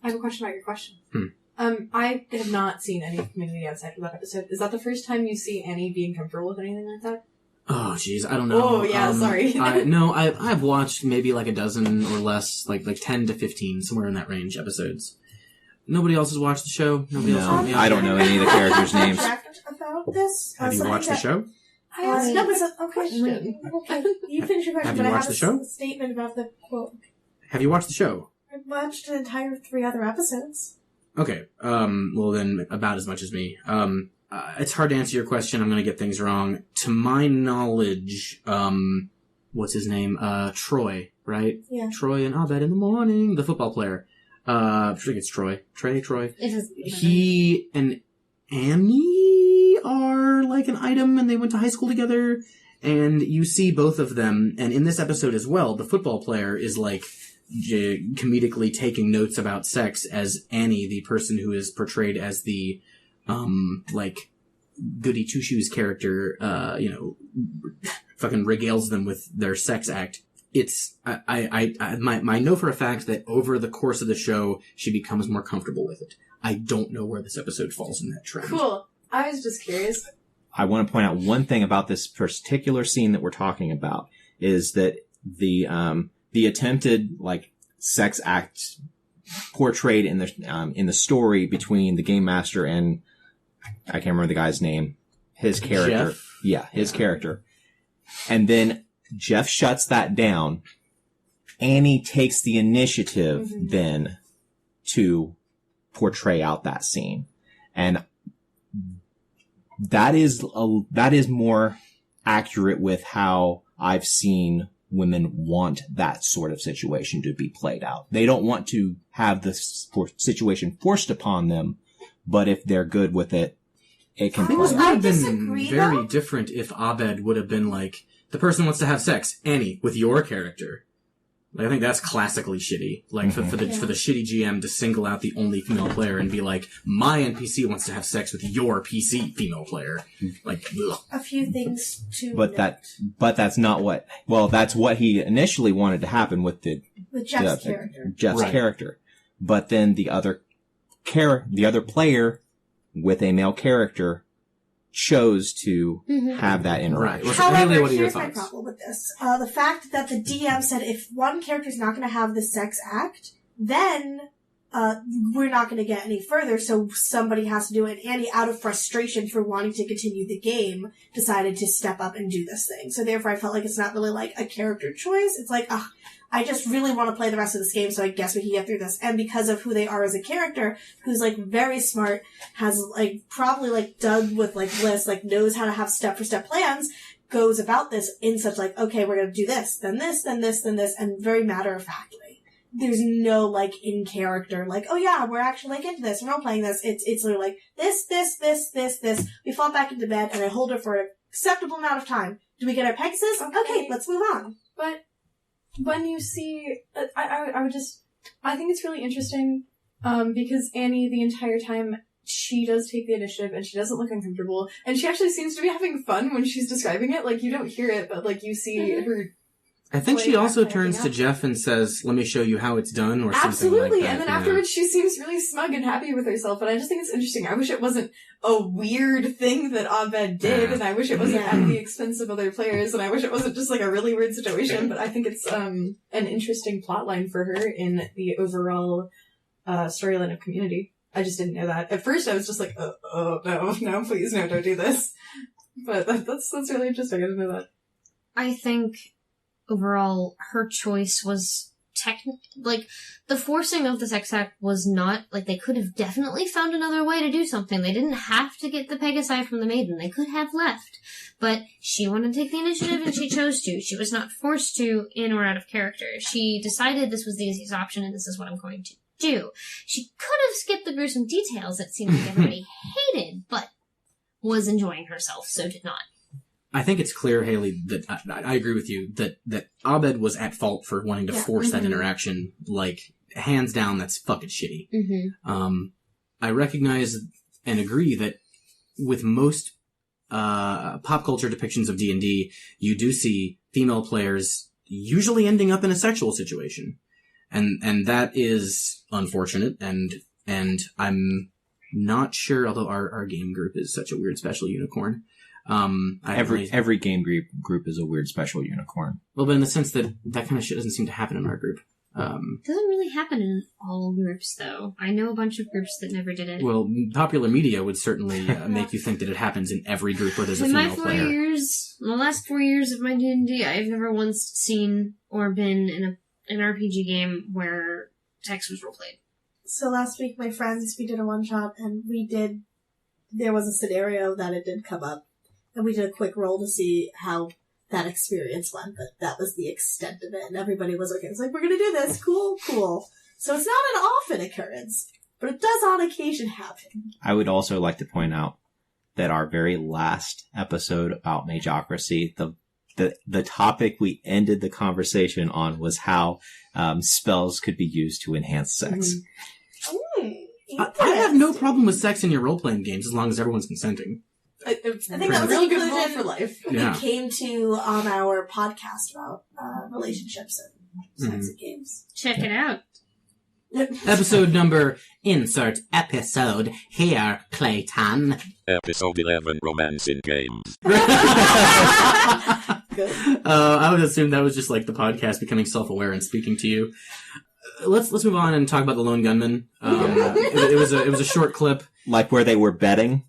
I have a question about your question. I have not seen any Community outside of that episode. Is that the first time you see Annie being comfortable with anything like that? Oh, jeez, I don't know. Oh, yeah, sorry. I've watched maybe like a dozen or less, like 10 to 15, somewhere in that range, episodes. Nobody else has watched the show? Nobody else? No, I don't know any of the characters' names. About this. Have you watched the show? I asked, no, it's a Question. Okay, you finish your question, Have you but I watched have the show? a statement about the quote. Have you watched the show? I watched an entire 3 other episodes. Okay, well then, about as much as me. It's hard to answer your question, I'm gonna get things wrong. To my knowledge, what's his name? Troy, right? Yeah. Troy and Abed in the morning, the football player. I think it's Troy. Troy. It is, He and Annie are like an item, and they went to high school together, and you see both of them, and in this episode as well, the football player is like comedically taking notes about sex as Annie, the person who is portrayed as the like goody two-shoes character, fucking regales them with their sex act. It's, I know for a fact that over the course of the show, she becomes more comfortable with it. I don't know where this episode falls in that trend. Cool. I was just curious. I want to point out one thing about this particular scene that we're talking about is that the attempted, like, sex act portrayed in the story between the game master and I can't remember the guy's name. His character. Jeff? Yeah, his character. And then Jeff shuts that down. Annie takes the initiative then to portray out that scene. And that is more accurate with how I've seen women want that sort of situation to be played out. They don't want to have the situation forced upon them, but if they're good with it, it can play Things would out. have been very different if Abed would have been like, the person wants to have sex, Annie, with your character. Like, I think that's classically shitty. Like, for the shitty GM to single out the only female player and be like, my NPC wants to have sex with your PC female player. Like, ugh. A few things to But that's not what, that's what he initially wanted to happen with Jeff's character. Jeff's Right. character. But then the other player with a male character chose to have that interaction. Right. However, Haley, what are your here's my thoughts? problem with this. The fact that the DM said if one character is not going to have the sex act, then we're not going to get any further, so somebody has to do it. And Annie, out of frustration for wanting to continue the game, decided to step up and do this thing. So therefore I felt like it's not really like a character choice. It's like, I just really want to play the rest of this game, so I guess we can get through this. And because of who they are as a character, who's, like, very smart, has, like, probably, like, done with, like, lists, like, knows how to have step-for-step plans, goes about this in such like, okay, we're going to do this, then this, then this, then this, and very matter-of-factly. There's no, like, in character, like, oh yeah, we're actually, like, into this, we're not playing this. It's literally like, this. We fall back into bed, and I hold her for an acceptable amount of time. Do we get our Pegasus? Okay, let's move on. But when you see, I think it's really interesting, because Annie, the entire time, she does take the initiative, and she doesn't look uncomfortable, and she actually seems to be having fun when she's describing it. Like, you don't hear it, but, like, you see her. I think she also turns to Jeff and says, let me show you how it's done, or something like that. And then afterwards she seems really smug and happy with herself, and I just think it's interesting. I wish it wasn't a weird thing that Abed did, and I wish it wasn't at the expense of other players, and I wish it wasn't just like a really weird situation, but I think it's an interesting plotline for her in the overall storyline of Community. I just didn't know that. At first I was just like, oh no, please no, don't do this. But that's really interesting. I didn't know that. I think overall, her choice was like, the forcing of the sex act was not, like, they could have definitely found another way to do something. They didn't have to get the Pegasi from the maiden. They could have left. But she wanted to take the initiative, and she chose to. She was not forced to, in or out of character. She decided this was the easiest option, and this is what I'm going to do. She could have skipped the gruesome details that seemed like everybody hated, but was enjoying herself, so did not. I think it's clear, Hayley, that I agree with you, that Abed was at fault for wanting to force that interaction. Like, hands down, that's fucking shitty. I recognize and agree that with most pop culture depictions of D&D, you do see female players usually ending up in a sexual situation. And that is unfortunate, and I'm not sure, although our game group is such a weird special unicorn. Every game group is a weird special unicorn. Well, but in the sense that kind of shit doesn't seem to happen in our group. Doesn't really happen in all groups, though. I know a bunch of groups that never did it. Well, popular media would certainly make you think that it happens in every group where there's a female player. In the last 4 years of my D&D, I've never once seen or been in an RPG game where text was roleplayed. So last week, my friends, we did a one-shot, and there was a scenario that it did come up. And we did a quick roll to see how that experience went, but that was the extent of it. And everybody was okay. It's like, we're going to do this. Cool. So it's not an often occurrence, but it does on occasion happen. I would also like to point out that our very last episode about Magocracy, the topic we ended the conversation on was how spells could be used to enhance sex. I have no problem with sex in your role-playing games as long as everyone's consenting. I think that was a really good conclusion rule for life. we came to on our podcast about relationships and sex and games. Check it out. Episode number, insert episode here, Clayton. Episode 11, Romance in Games. Good. I would assume that was just like the podcast becoming self-aware and speaking to you. Let's move on and talk about the Lone Gunman. It was a short clip. Like where they were betting.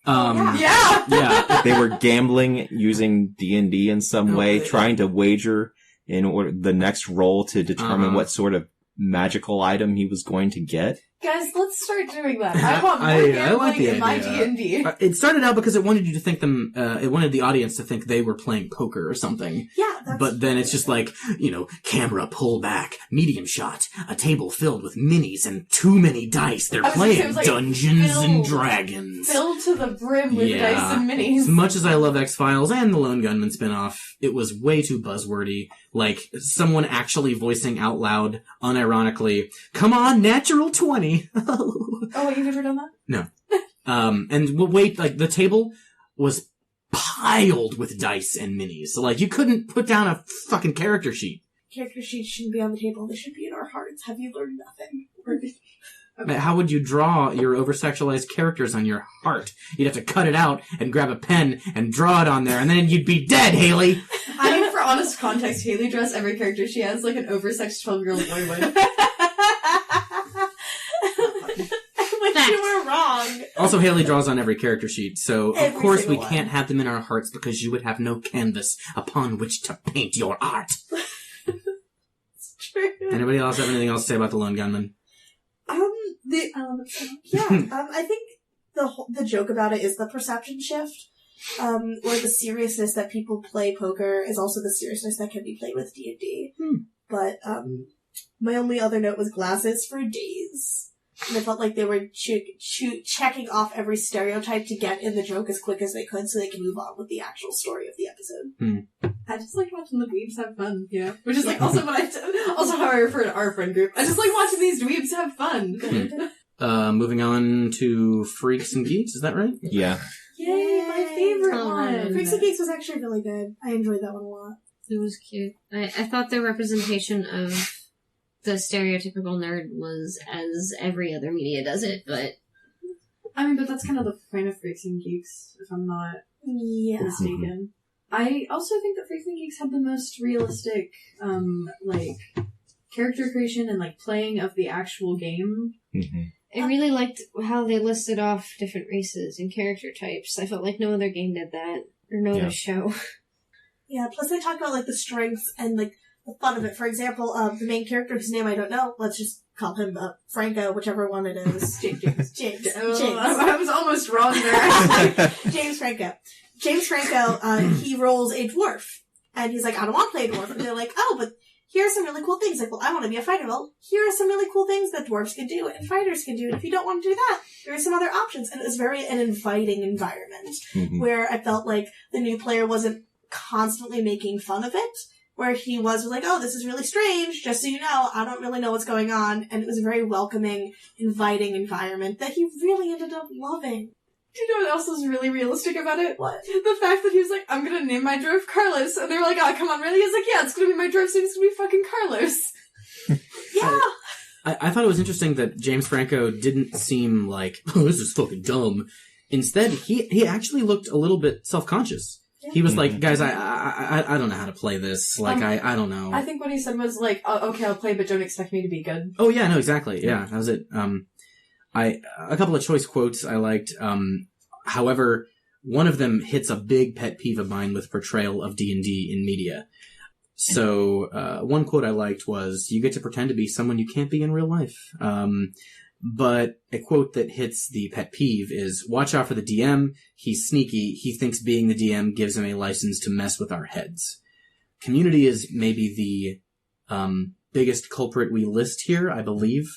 Yeah. They were gambling using D&D in some way, trying to wager in order the next roll to determine what sort of magical item he was going to get. Guys, let's start doing that. I want more gambling in my D&D. It started out because it wanted you to think it wanted the audience to think they were playing poker or something. Yeah, but then it's just like, camera pull back, medium shot, a table filled with minis and too many dice. They're playing Dungeons and Dragons. Filled to the brim with dice and minis. As much as I love X-Files and the Lone Gunman spinoff, it was way too buzzwordy. Like, someone actually voicing out loud, unironically, come on, natural 20. Oh, wait, you've never done that? No. And wait, like, the table was piled with dice and minis. So, like, you couldn't put down a fucking character sheet. Character sheets shouldn't be on the table. They should be in our hearts. Have you learned nothing? How would you draw your over-sexualized characters on your heart? You'd have to cut it out and grab a pen and draw it on there, and then you'd be dead, Hayley! I mean, for honest context, Hayley draws every character she has like an oversexed 12-year-old boy would. But you were wrong. Also, Hayley draws on every character sheet, so of course we can't have them in our hearts because you would have no canvas upon which to paint your art. It's true. Anybody else have anything else to say about the Lone Gunman? I think the joke about it is the perception shift. or the seriousness that people play poker is also the seriousness that can be played with D&D. But my only other note was glasses for days. And I felt like they were checking off every stereotype to get in the joke as quick as they could so they can move on with the actual story of the episode. I just like watching the dweebs have fun, which is like also also how I refer to our friend group. I just like watching these dweebs have fun. Moving on to Freaks and Geeks, is that right? Yeah. Yay, my favorite one. Freaks and Geeks was actually really good. I enjoyed that one a lot. It was cute. I thought the representation of the stereotypical nerd was as every other media does it, but... I mean, but that's kind of the point of Freaks and Geeks, if I'm not mistaken. I also think that Freaks and Geeks had the most realistic, character creation and, playing of the actual game. I really liked how they listed off different races and character types. I felt like no other game did that, or no other show. Yeah, plus they talk about, the strengths and, the fun of it. For example, the main character, whose name I don't know, let's just call him Franco, whichever one it is. James. I was almost wrong there. James Franco. James Franco, he rolls a dwarf. And he's like, I don't want to play a dwarf. And they're like, oh, but here are some really cool things. Like, well, I want to be a fighter. Well, here are some really cool things that dwarves can do and fighters can do. And if you don't want to do that, there are some other options. And it was very an inviting environment where I felt like the new player wasn't constantly making fun of it. Where he was like, oh, this is really strange, just so you know, I don't really know what's going on. And it was a very welcoming, inviting environment that he really ended up loving. Do you know what else was really realistic about it? What? The fact that he was like, I'm gonna name my dwarf Carlos. And they were like, oh, come on, really? He was like, yeah, it's gonna be my dwarf's name, it's gonna be fucking Carlos. Yeah. I thought it was interesting that James Franco didn't seem like, oh, this is fucking dumb. Instead, he actually looked a little bit self-conscious. He was like, guys, I don't know how to play this. I don't know. I think what he said was like, oh, okay, I'll play, but don't expect me to be good. Oh, yeah, no, exactly. Yeah, that was it. A couple of choice quotes I liked. However, one of them hits a big pet peeve of mine with portrayal of D&D in media. So, one quote I liked was, you get to pretend to be someone you can't be in real life. But a quote that hits the pet peeve is, watch out for the DM. He's sneaky. He thinks being the DM gives him a license to mess with our heads. Community is maybe the biggest culprit we list here, I believe.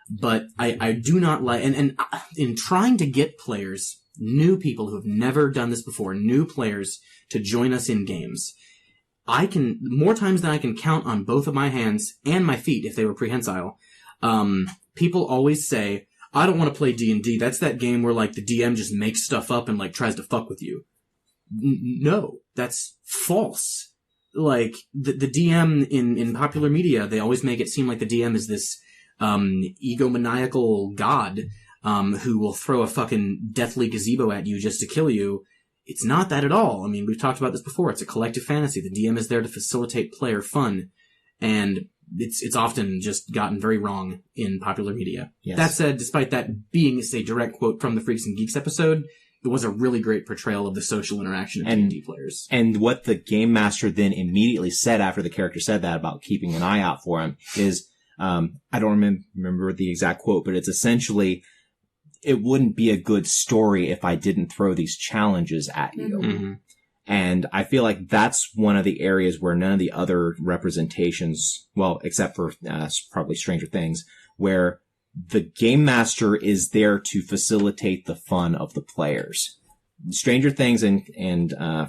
But I do not like... And in trying to get players, new people who have never done this before, new players to join us in games, more times than I can count on both of my hands and my feet, if they were prehensile, people always say, I don't want to play D&D. That's that game where, the DM just makes stuff up and, tries to fuck with you. No, that's false. The DM in popular media, they always make it seem like the DM is this, egomaniacal god, who will throw a fucking deathly gazebo at you just to kill you. It's not that at all. I mean, we've talked about this before. It's a collective fantasy. The DM is there to facilitate player fun. And it's often just gotten very wrong in popular media. Yes. That said, despite that being a direct quote from the Freaks and Geeks episode, it was a really great portrayal of the social interaction of D&D players. And what the game master then immediately said after the character said that about keeping an eye out for him is, I don't remember the exact quote, but it's essentially, it wouldn't be a good story if I didn't throw these challenges at you. Mm-hmm. And I feel like that's one of the areas where none of the other representations, well, except for probably Stranger Things, where the game master is there to facilitate the fun of the players. Stranger Things and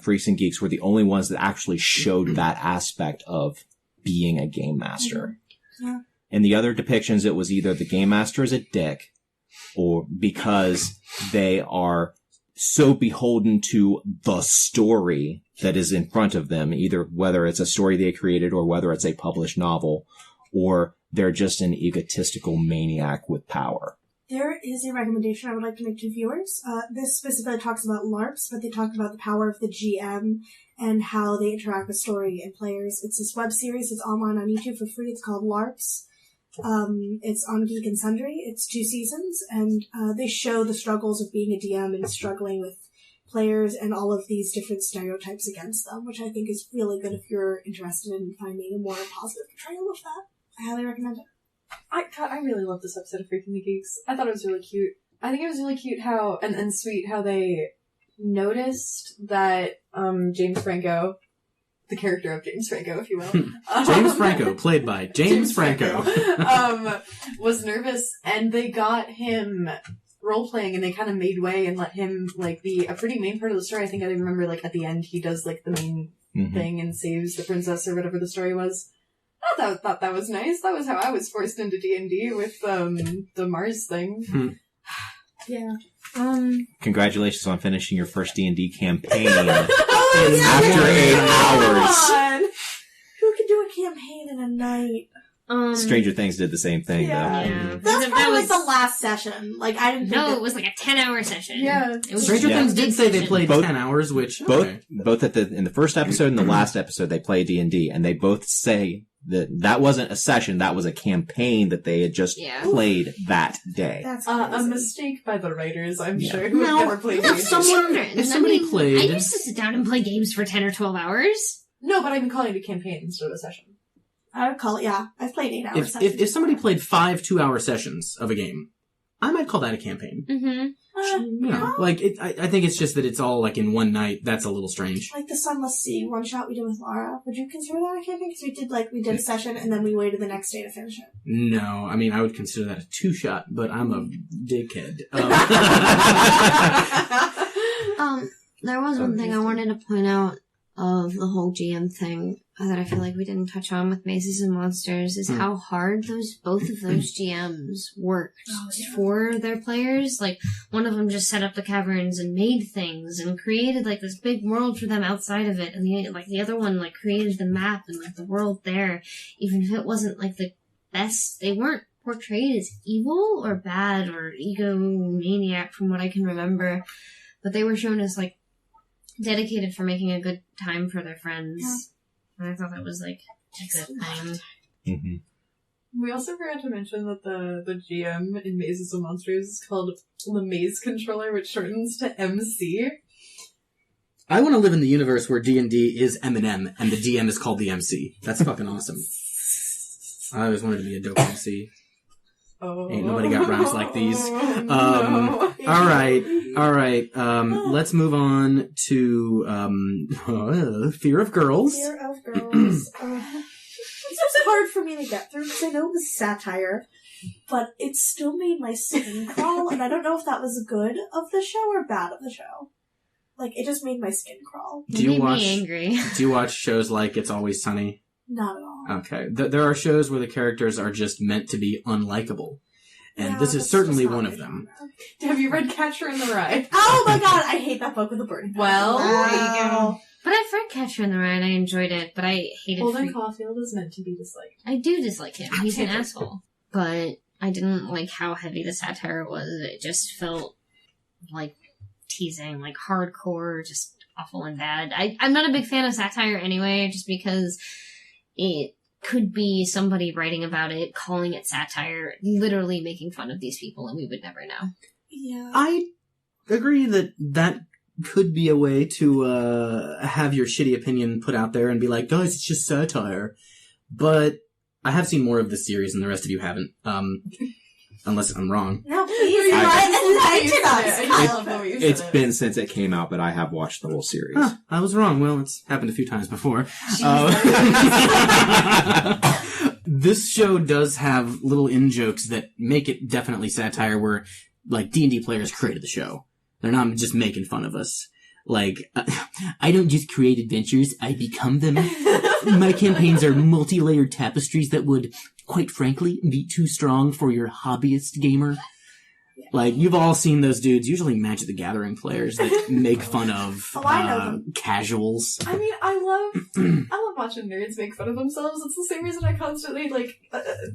Freaks and Geeks were the only ones that actually showed that aspect of being a game master. Yeah. In the other depictions, it was either the game master is a dick, or because they are so beholden to the story that is in front of them, either whether it's a story they created or whether it's a published novel, or they're just an egotistical maniac with power. There is a recommendation I would like to make to viewers. This specifically talks about LARPs, but they talked about the power of the GM and how they interact with story and players. It's this web series. It's online on YouTube for free. It's called LARPs. It's on Geek and Sundry. It's 2 seasons, and they show the struggles of being a DM and struggling with players and all of these different stereotypes against them, which I think is really good if you're interested in finding a more positive portrayal of that. I highly recommend it. I really love this episode of Freaking the Geeks. I thought it was really cute. I think it was really cute how, and sweet how they noticed that James Franco, the character of James Franco, if you will, James Franco, played by James Franco, was nervous, and they got him role-playing, and they kind of made way and let him, like, be a pretty main part of the story. I think I remember, like, at the end, he does, like, the main thing and saves the princess or whatever the story was. I thought that was nice. That was how I was forced into D&D with the Mars thing. Yeah. Congratulations on finishing your first D&D campaign Oh, after 8 hours. God. Who could do a campaign in a night? Stranger Things did the same thing, though. Yeah. That's That probably was- like the last session. Like, I didn't think No, that- it was like a 10-hour session. Yeah. It was Stranger Yeah. Things did say they session. played Both- 10 hours, which... Both, okay. in the first episode and the last episode, they play D&D, and they both say that wasn't a session, that was a campaign that they had just Yeah. played that day. That's A crazy. mistake by the writers, I'm Yeah. sure, who have never played No, D&D. If somebody played- I used to sit down and play games for 10 or 12 hours. No, but I'm calling it a campaign instead of a session. I would call it, yeah. I've played 8 hours. If somebody played 5 2-hour sessions of a game, I might call that a campaign. Mm-hmm. You know, like, I think it's just that it's all, like, in one night. That's a little strange. Like the Sunless Sea one shot we did with Laura. Would you consider that a campaign? Because we did a session and then we waited the next day to finish it. No, I mean, I would consider that a 2-shot, but I'm a dickhead. There was one thing I wanted to point out of the whole GM thing that I feel like we didn't touch on with Mazes and Monsters is how hard both of those GMs worked for their players. Like, one of them just set up the caverns and made things and created, like, this big world for them outside of it. And the other one, like, created the map and, like, the world there. Even if it wasn't, like, the best, they weren't portrayed as evil or bad or egomaniac from what I can remember. But they were shown as, like, dedicated for making a good time for their friends. Yeah. And I thought that was, like, a good thing. Mm-hmm. We also forgot to mention that the GM in Mazes and Monsters is called the Maze Controller, which shortens to MC. I want to live in the universe where D&D is Eminem and the DM is called the MC. That's fucking awesome. I always wanted to be a dope MC. Oh. Ain't nobody got rhymes like these. No. Alright, let's move on to, Fear of Girls. Fear of Girls. This was hard for me to get through because I know it was satire, but it still made my skin crawl, and I don't know if that was good of the show or bad of the show. Like, it just made my skin crawl. Do you watch? Me angry. Do you watch shows like It's Always Sunny? Not at all. Okay, there are shows where the characters are just meant to be unlikable, and Yeah, this is that's certainly just not one my of them. Have you read Catcher in the Rye? Oh my god, I hate that book with a burning. Well, there you go. But I've read Catcher in the Rye and I enjoyed it, but I hated Holden Free- Caulfield is meant to be disliked. I do dislike him. He's an asshole. But I didn't like how heavy the satire was. It just felt like teasing, like hardcore, just awful and bad. I'm not a big fan of satire anyway, just because it could be somebody writing about it, calling it satire, literally making fun of these people, and we would never know. Yeah. I agree that could be a way to have your shitty opinion put out there and be like, guys, it's just satire. But I have seen more of this series and the rest of you haven't. Unless I'm wrong. No, please, enlighten us. I love the way you said It's it. been since it came out, but I have watched the whole series. Huh, I was wrong. Well, it's happened a few times before. This show does have little in-jokes that make it definitely satire where, like, D&D players created the show. They're not just making fun of us. Like, I don't just create adventures, I become them. My campaigns are multi-layered tapestries that would, quite frankly, be too strong for your hobbyist gamer. Like, you've all seen those dudes, usually Magic the Gathering players, that make fun of I know them. casuals. I mean, I love watching nerds make fun of themselves. It's the same reason I constantly, like,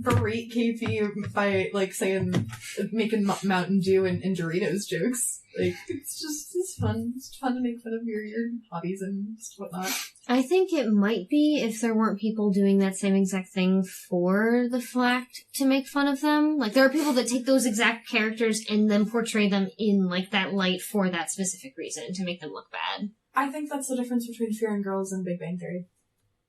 berate KP by, like, saying, making Mountain Dew and Doritos jokes. Like, it's fun. It's fun to make fun of your hobbies and whatnot. I think it might be if there weren't people doing that same exact thing for the fact to make fun of them. Like, there are people that take those exact characters and then portray them in, like, that light for that specific reason, to make them look bad. I think that's the difference between Fear and Girls and Big Bang Theory.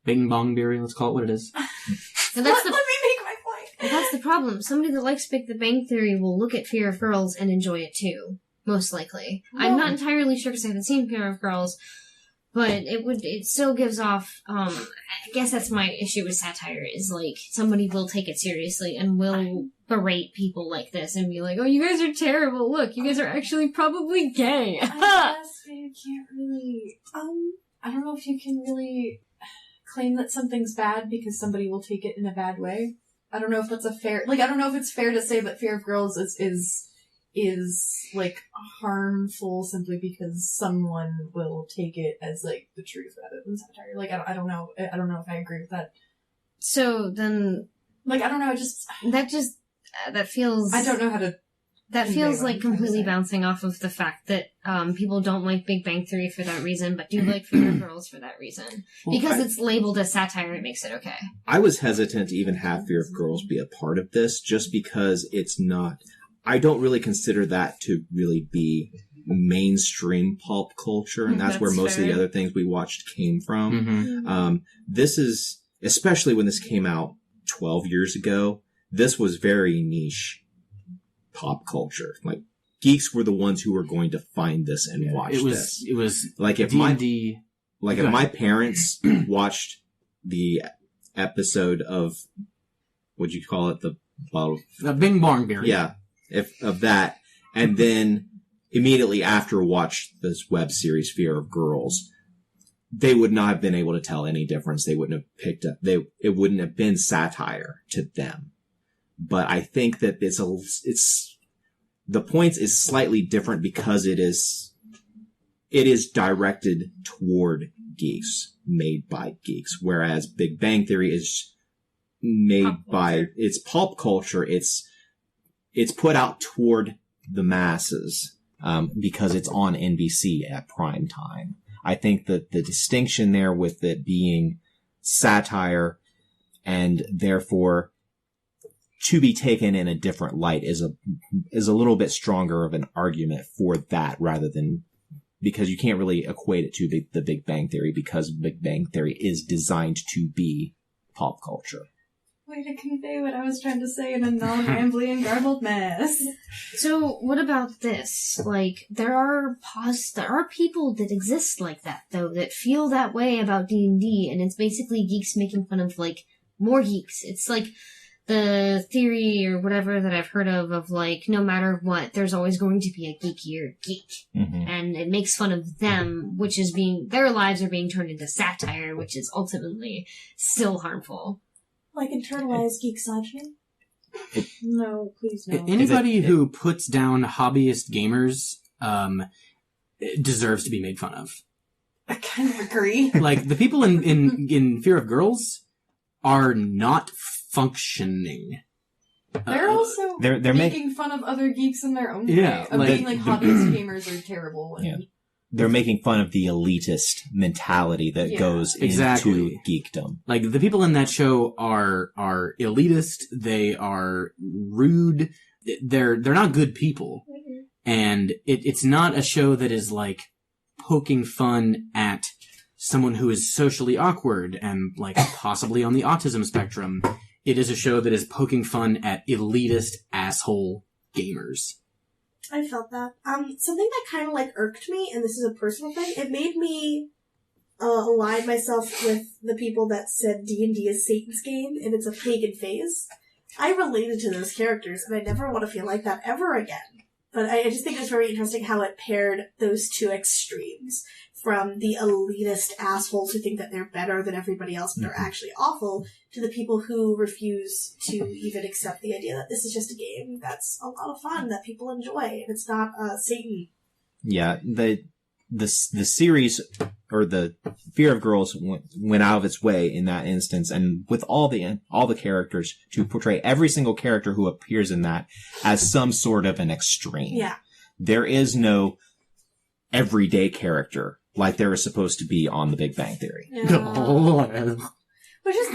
Bing Bong Theory, let's call it what it is. And Let me make my point. that's the problem. Somebody that likes Big Bang Theory will look at Fear of Girls and enjoy it too. most likely. No. I'm not entirely sure because I haven't seen Fear of Girls, but it still gives off, I guess that's my issue with satire, is like, somebody will take it seriously and will berate people like this and be like, oh, you guys are terrible, look, you guys are actually probably gay. I guess you can't really, I don't know if you can really claim that something's bad because somebody will take it in a bad way. I don't know if that's I don't know if it's fair to say that Fear of Girls is like harmful simply because someone will take it as like the truth rather than satire. Like I don't know if I agree with that. So then, like I don't know, that feels, I don't know how to. That feels like what I'm trying to completely say. bouncing off of the fact that people don't like Big Bang Theory for that reason, but do like Fear of Girls for that reason. Well, Because it's labeled as satire, it makes it okay. I was hesitant to even have Fear of Girls be a part of this, just because it's not. I don't really consider that to really be mainstream pulp culture, and that's where That's most of the fair. other things we watched came from. Mm-hmm. This is, especially when this came out 12 years ago, this was very niche pop culture. Like, geeks were the ones who were going to find this and watch this. It was Like, if D&D. if my parents watched the episode of, what'd you call it? The bottle. Bing Bong Theory. Yeah. Of that. And then immediately after watched this web series, Fear of Girls, they would not have been able to tell any difference. They wouldn't have picked up, it wouldn't have been satire to them. But I think that the point is slightly different because it is directed toward geeks, made by geeks, whereas Big Bang Theory is made by, it's pulp culture. It's put out toward the masses, because it's on NBC at prime time. I think that the distinction there with it being satire and therefore to be taken in a different light is a little bit stronger of an argument for that, rather than, because you can't really equate it to the Big Bang Theory, because Big Bang Theory is designed to be pop culture. Way to convey what I was trying to say in a non-rambly and garbled mess. So, what about this? Like, there are people that exist like that, though, that feel that way about D&D, and it's basically geeks making fun of, like, more geeks. It's like the theory or whatever that I've heard of like, no matter what, there's always going to be a geekier geek. Mm-hmm. And it makes fun of them, which is their lives are being turned into satire, which is ultimately still harmful. Like internalized geek misogyny? No, please no. Anybody who puts down hobbyist gamers deserves to be made fun of. I kind of agree. Like, the people in Fear of Girls are not functioning. They're also they're making fun of other geeks in their own Yeah, way. Of like- being like hobbyist gamers are terrible. And Yeah. They're making fun of the elitist mentality that Yeah, goes exactly. into geekdom. Like, the people in that show are elitist, they are rude, they're not good people. And it's not a show that is, like, poking fun at someone who is socially awkward and, like, possibly on the autism spectrum. It is a show that is poking fun at elitist asshole gamers. I felt that. Something that kind of like irked me, and this is a personal thing, it made me align myself with the people that said D&D is Satan's game and it's a pagan phase. I related to those characters, and I never want to feel like that ever again. But I just think it's very interesting how it paired those two extremes, from the elitist assholes who think that they're better than everybody else but are actually awful, to the people who refuse to even accept the idea that this is just a game that's a lot of fun, that people enjoy, and it's not Satan. Yeah, the series, or the Fear of Girls, went out of its way in that instance, and with all the characters, to portray every single character who appears in that as some sort of an extreme. Yeah. There is no everyday character like there is supposed to be on The Big Bang Theory. Which is,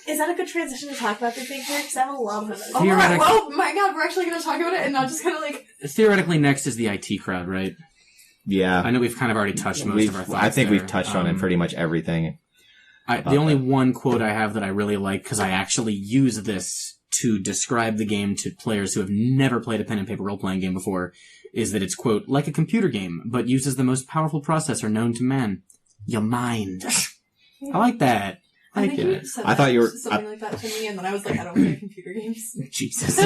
is that a good transition to talk about the Big Theory? Because I have a lot of it. Oh my god, we're actually going to talk about it and not just kind of like... Theoretically, next is the IT crowd, right? Yeah. I know we've kind of already touched most of our thoughts I think there. we've touched on it pretty much everything. The only one quote I have that I really like, because I actually use this to describe the game to players who have never played a pen and paper role-playing game before is that it's, quote, like a computer game, but uses the most powerful processor known to man. Your mind. I like that. I think you said I thought you were something like that to me, and then I was like, I don't play computer games. Jesus.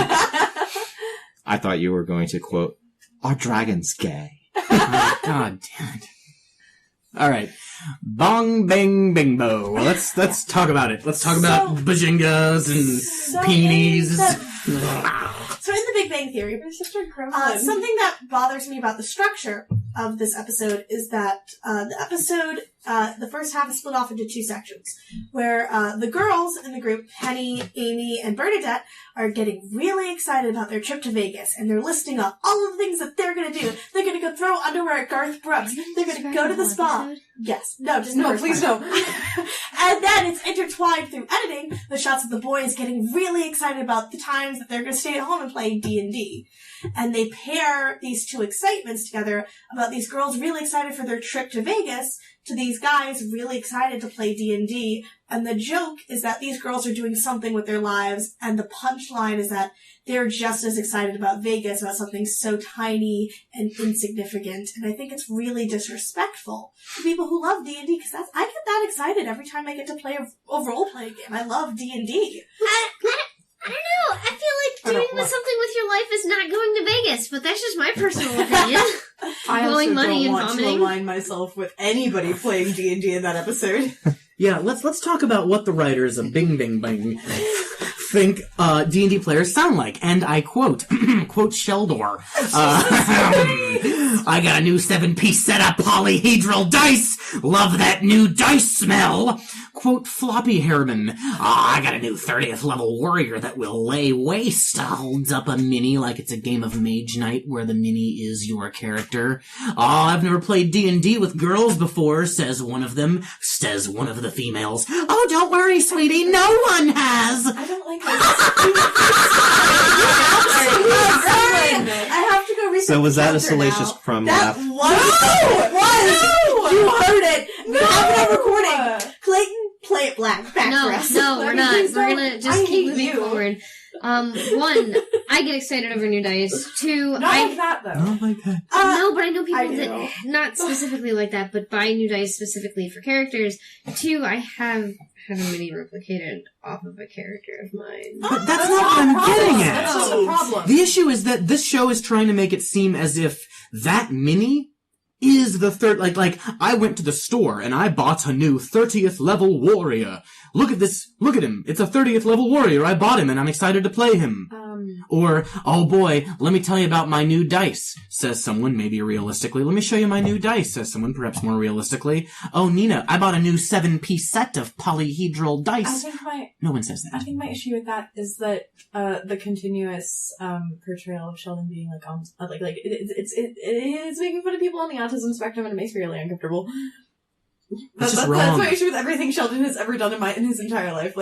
I thought you were going to quote, "Our dragon's gay." Oh, God damn it. Alright. Bong, bang, bing-bo. Let's talk about it. Let's talk about bajingas and peonies. So in the Big Bang Theory, something that bothers me about the structure of this episode is that the first half is split off into two sections, where the girls in the group, Penny, Amy, and Bernadette, are getting really excited about their trip to Vegas, and they're listing off all of the things that they're going to do. They're going to go throw underwear at Garth Brooks. They're going to go to the spa. Yes. No, just no, please don't. And then it's intertwined through editing, the shots of the boys getting really excited about the times that they're going to stay at home and play D&D. And they pair these two excitements together about these girls really excited for their trip to Vegas to these guys really excited to play D&D. And the joke is that these girls are doing something with their lives, and the punchline is that they're just as excited about Vegas, about something so tiny and insignificant. And I think it's really disrespectful to people who love D&D, because I get that excited every time I get to play a role-playing game. I love D&D. I don't know. I feel like doing something with your life is not going to Vegas, but that's just my personal opinion. I also Blowing money don't and want to vomiting. align myself with anybody playing D&D in that episode. Yeah, let's talk about what the writers of Bing Bing Bang think D&D players sound like. And I quote, quote Sheldor, I got a new 7-piece set of polyhedral dice. Love that new dice smell. Quote Floppy Hairman, I got a new 30th level warrior that will lay waste. Holds up a mini like it's a game of Mage Knight where the mini is your character. I've never played D&D with girls before, says one of them. Says one of the females. Oh, don't worry, sweetie, no one has. I don't like this. I have to go research. So was that a the counter salacious now. crumb That laugh? was. You heard it. We have it on recording. Clayton, play it back for us. No, we're not. Please We're don't. gonna I just keep hate moving you. forward. One, I get excited over new dice. Two, Not like that, though. Not like that. no, but I know I people do. that, not specifically like that, but buy new dice specifically for characters. Two, I have had a mini replicated off of a character of mine. But that's not what I'm getting at. That's just a problem. The issue is that this show is trying to make it seem as if that mini is the third, like, I went to the store and I bought a new 30th level warrior. Look at this, look at him. It's a 30th level warrior. I bought him and I'm excited to play him. Or, oh boy, let me tell you about my new dice, says someone, maybe realistically. Let me show you my new dice, says someone, perhaps more realistically. Oh, Nina, I bought a new 7-piece set of polyhedral dice. No one says I that. think my issue with that is that the continuous portrayal of Sheldon being it's making fun of people on the autism spectrum, and it makes me really uncomfortable. That's just That's wrong. my issue with everything Sheldon has ever done in his entire life.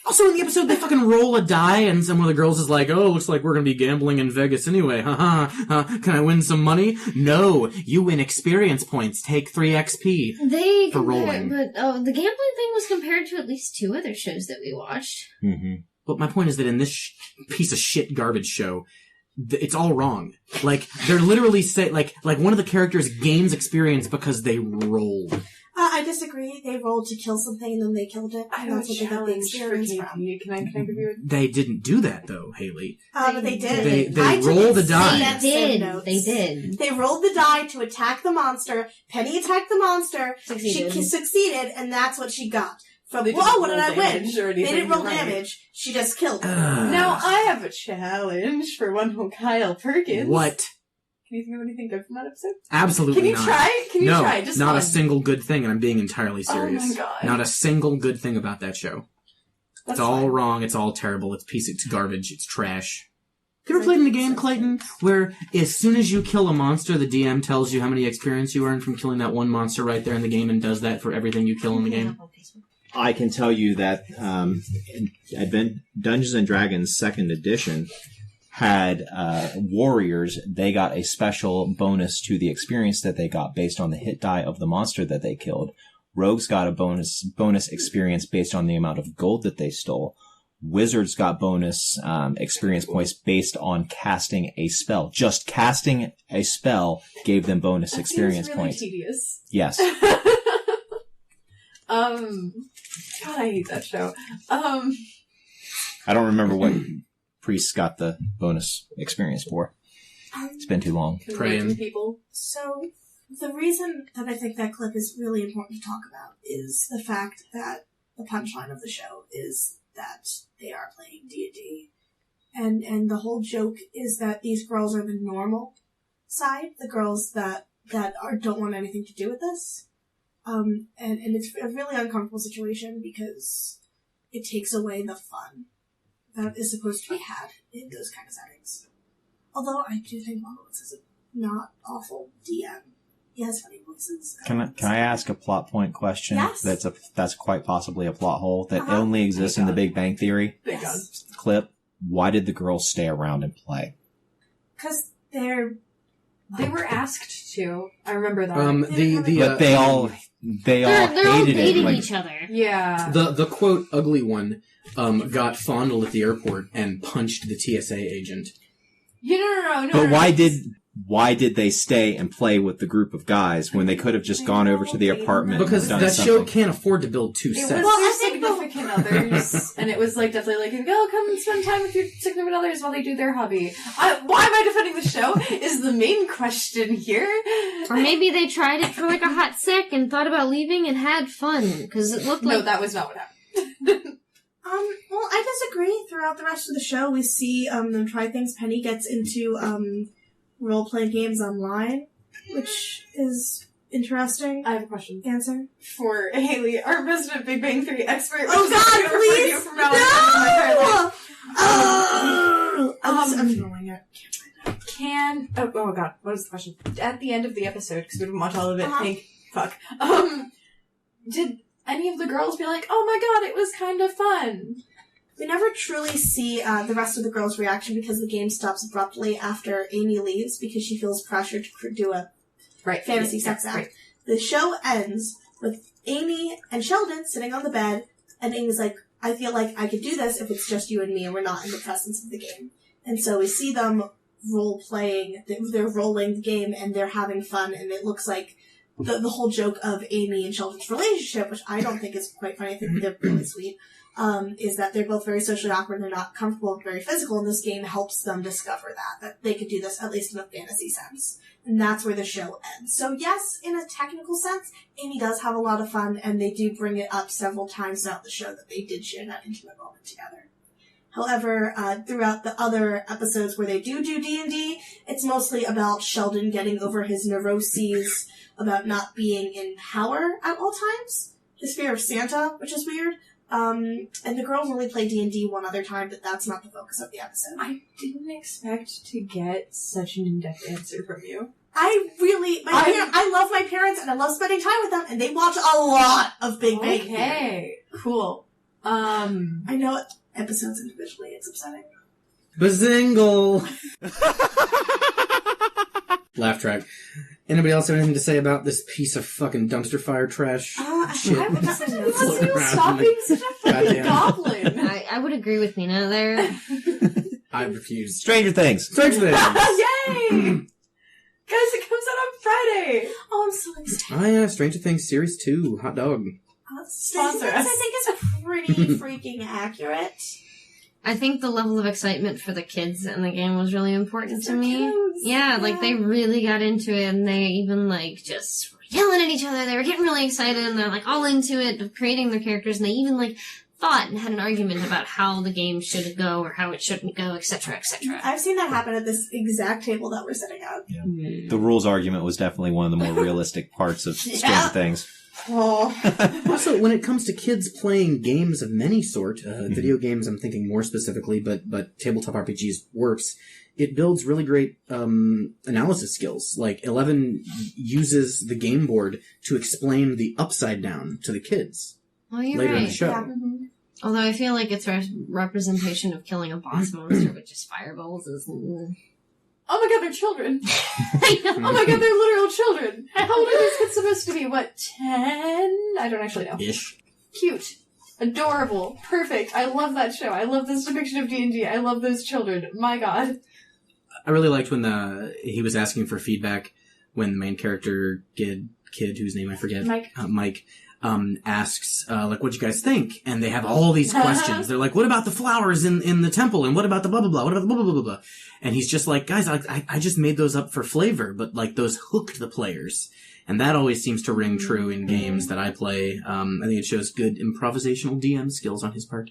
Also, in the episode, they fucking roll a die, and some of the girls is like, oh, looks like we're gonna be gambling in Vegas anyway. Can I win some money? No, you win experience points. Take 3 XP. They For rolling. but the gambling thing was compared to at least 2 other shows that we watched. Mm-hmm. But my point is that in this piece of shit garbage show, it's all wrong. Like, they're literally like one of the characters gains experience because they rolled. I disagree. They rolled to kill something and then they killed it. And that's what they got the experience from. Can I give you They didn't do that, though, Haley. But they did. They I took rolled the insane die. notes. They did. They rolled the die to attack the monster. Penny attacked the monster. Succeeded. She succeeded, and that's what she got. From, They whoa, didn't what did roll I win? damage or They anything, didn't roll you're right. damage. She just killed it. Now I have a challenge for one whole Kyle Perkins. What? Can you think of anything good from that episode? Absolutely Can you not. try? Can you no, try? Just not one. a single good thing, and I'm being entirely serious. Oh my god. Not a single good thing about that show. That's It's all fine. wrong. It's all terrible. It's garbage. It's trash. You ever played in a game, Clayton, where as soon as you kill a monster, the DM tells you how many experience you earn from killing that one monster right there in the game and does that for everything you kill in the game? I can tell you that Dungeons and Dragons 2nd Edition had warriors. They got a special bonus to the experience that they got based on the hit die of the monster that they killed. Rogues got a bonus experience based on the amount of gold that they stole. Wizards got bonus experience points based on casting a spell. Just casting a spell gave them bonus experience really points. Tedious. Yes. God, I hate that show. I don't remember what priests got the bonus experience for. It's been too long. Praying. People. So, the reason that I think that clip is really important to talk about is the fact that the punchline of the show is that they are playing D&D. And the whole joke is that these girls are the normal side, the girls that don't want anything to do with this. And it's a really uncomfortable situation because it takes away the fun that is supposed to be had in those kind of settings. Although I do think Monolith is a not awful DM. He has funny voices. Can I ask a plot point question? Yes. That's quite possibly a plot hole that only exists in the Big Bang Theory Yes. clip. Why did the girls stay around and play? Because They were asked to. I remember that. But they all They're all hated it. dating Like, each other. Yeah. The quote ugly one got fondled at the airport and punched the TSA agent. No. but why did they stay and play with the group of guys when they could have just gone over to the apartment Because and done that something? show can't afford to build two It was sets. their significant others, and it was like definitely like, go come and spend time with your significant others while they do their hobby. Why am I defending the show? Is the main question here? Or maybe they tried it for like a hot sec and thought about leaving and had fun because it looked No, like that was not what happened. well, I disagree. Throughout the rest of the show, we see them try things. Penny gets into role-playing games online, which is interesting. I have a question Answer. for Hayley, our resident Big Bang Theory expert. Oh which is God, gonna refer to you please! from now on in my entire life. I'm ignoring it. Oh God, what is the question? At the end of the episode, because we didn't watch all of it, think, fuck. Did any of the girls be like, oh my God, it was kind of fun? We never truly see the rest of the girls' reaction because the game stops abruptly after Amy leaves because she feels pressure to do a fantasy sex act. Right. The show ends with Amy and Sheldon sitting on the bed, and Amy's like, I feel like I could do this if it's just you and me and we're not in the presence of the game. And so we see them role-playing, they're rolling the game and they're having fun, and it looks like the whole joke of Amy and Sheldon's relationship, which I don't think is quite funny, I think they're really sweet, is that they're both very socially awkward, they're not comfortable, very physical, and this game helps them discover that they could do this, at least in a fantasy sense. And that's where the show ends. So yes, in a technical sense, Amy does have a lot of fun, and they do bring it up several times throughout the show that they did share that intimate moment together. However, throughout the other episodes where they do D&D, it's mostly about Sheldon getting over his neuroses about not being in power at all times, his fear of Santa, which is weird. And the girls only play D&D one other time, but that's not the focus of the episode. I didn't expect to get such an in-depth answer from you. I love my parents and I love spending time with them, and they watch a lot of Big Bang Theory. Okay, cool. I know episodes individually, it's upsetting. Bazingle! Laugh track. Anybody else have anything to say about this piece of fucking dumpster fire trash shit? I would just Floating want you around stop in the- being such a fucking Goddamn. goblin. I would agree with Nina there. I refuse. Stranger Things. Stranger Things! Yay! Guys, it comes out on Friday. Oh, I'm so excited. Oh yeah, Stranger Things Series 2, hot dog. Sponsor us. I think is pretty freaking accurate. I think the level of excitement for the kids in the game was really important to me. Cute. Yeah, like they really got into it, and they even like just were yelling at each other. They were getting really excited, and they're like all into it, of creating their characters, and they even like thought and had an argument about how the game should go or how it shouldn't go, etc., etc. I've seen that happen at this exact table that we're sitting at. The rules argument was definitely one of the more realistic parts of Stranger Things. Oh. Also, when it comes to kids playing games of many sort, video games I'm thinking more specifically, but tabletop RPGs works, it builds really great analysis skills. Like, 11 uses the game board to explain the upside down to the kids Well, you're later right. in the show. Yeah. Although I feel like its representation of killing a boss monster with just fireballs is... Oh my God, they're children. I know. Oh my God, they're literal children. How old are these kids supposed to be? What, 10? I don't actually know. Ish. Cute. Adorable. Perfect. I love that show. I love this depiction of D&D. I love those children. My god. I really liked when he was asking for feedback when the main character kid whose name I forget, Mike, asks like, "What'd you guys think?" And they have all these questions. They're like, "What about the flowers in the temple? And what about the blah blah blah? What about the blah blah blah blah?" And he's just like, "Guys, I just made those up for flavor, but like those hooked the players." And that always seems to ring true in games that I play. I think it shows good improvisational DM skills on his part.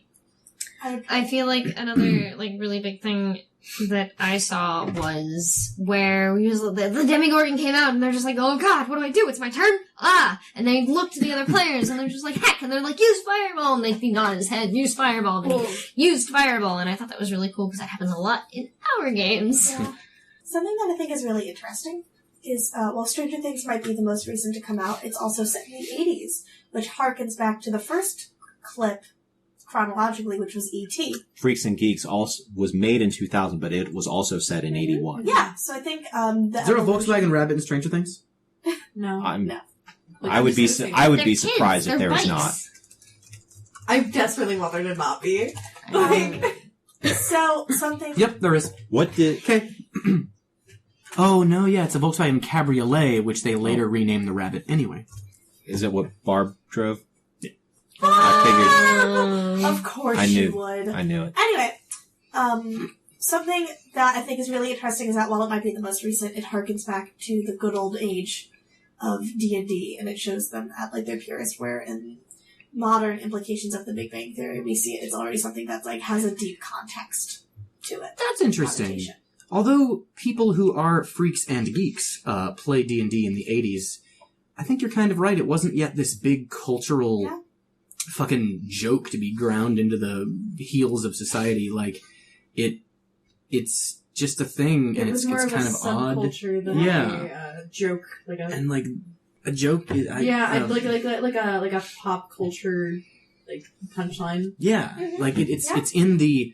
I feel like another like really big thing that I saw was where the Demigorgon came out and they're just like, "Oh god, what do I do? It's my turn? Ah!" And they look to the other players and they're just like, "Heck!" And they're like, "Use Fireball!" And they nod his head, "Use Fireball!" And he used Fireball, and I thought that was really cool because that happens a lot in our games. Yeah. Something that I think is really interesting is, while Stranger Things might be the most recent to come out, it's also set in the 80s, which harkens back to the first clip chronologically, which was E.T. Freaks and Geeks also was made in 2000, but it was also set in 81. Yeah, so I think Is there a Volkswagen Rabbit in Stranger Things? No. No. Like, I would be They're surprised kids, if there they're was not. bikes. I desperately want there to not be. So, something... Yep, there is. What did... Okay. Oh, no, yeah, it's a Volkswagen Cabriolet, which they later renamed the Rabbit anyway. Is it what Barb drove? Of course I knew. you would. I knew it. Anyway, something that I think is really interesting is that while it might be the most recent, it harkens back to the good old age of D&D, and it shows them at like their purest, where in modern implications of the Big Bang Theory, we see it's already something that's like has a deep context to it. That's interesting. Connotation. Although people who are freaks and geeks play D&D in the 80s, I think you're kind of right. It wasn't yet this big cultural fucking joke to be ground into the heels of society. Like, it's just a thing, and it's more kind of odd. Subculture than a joke, like a and like a joke. Like a pop culture like punchline. Yeah, like it's in the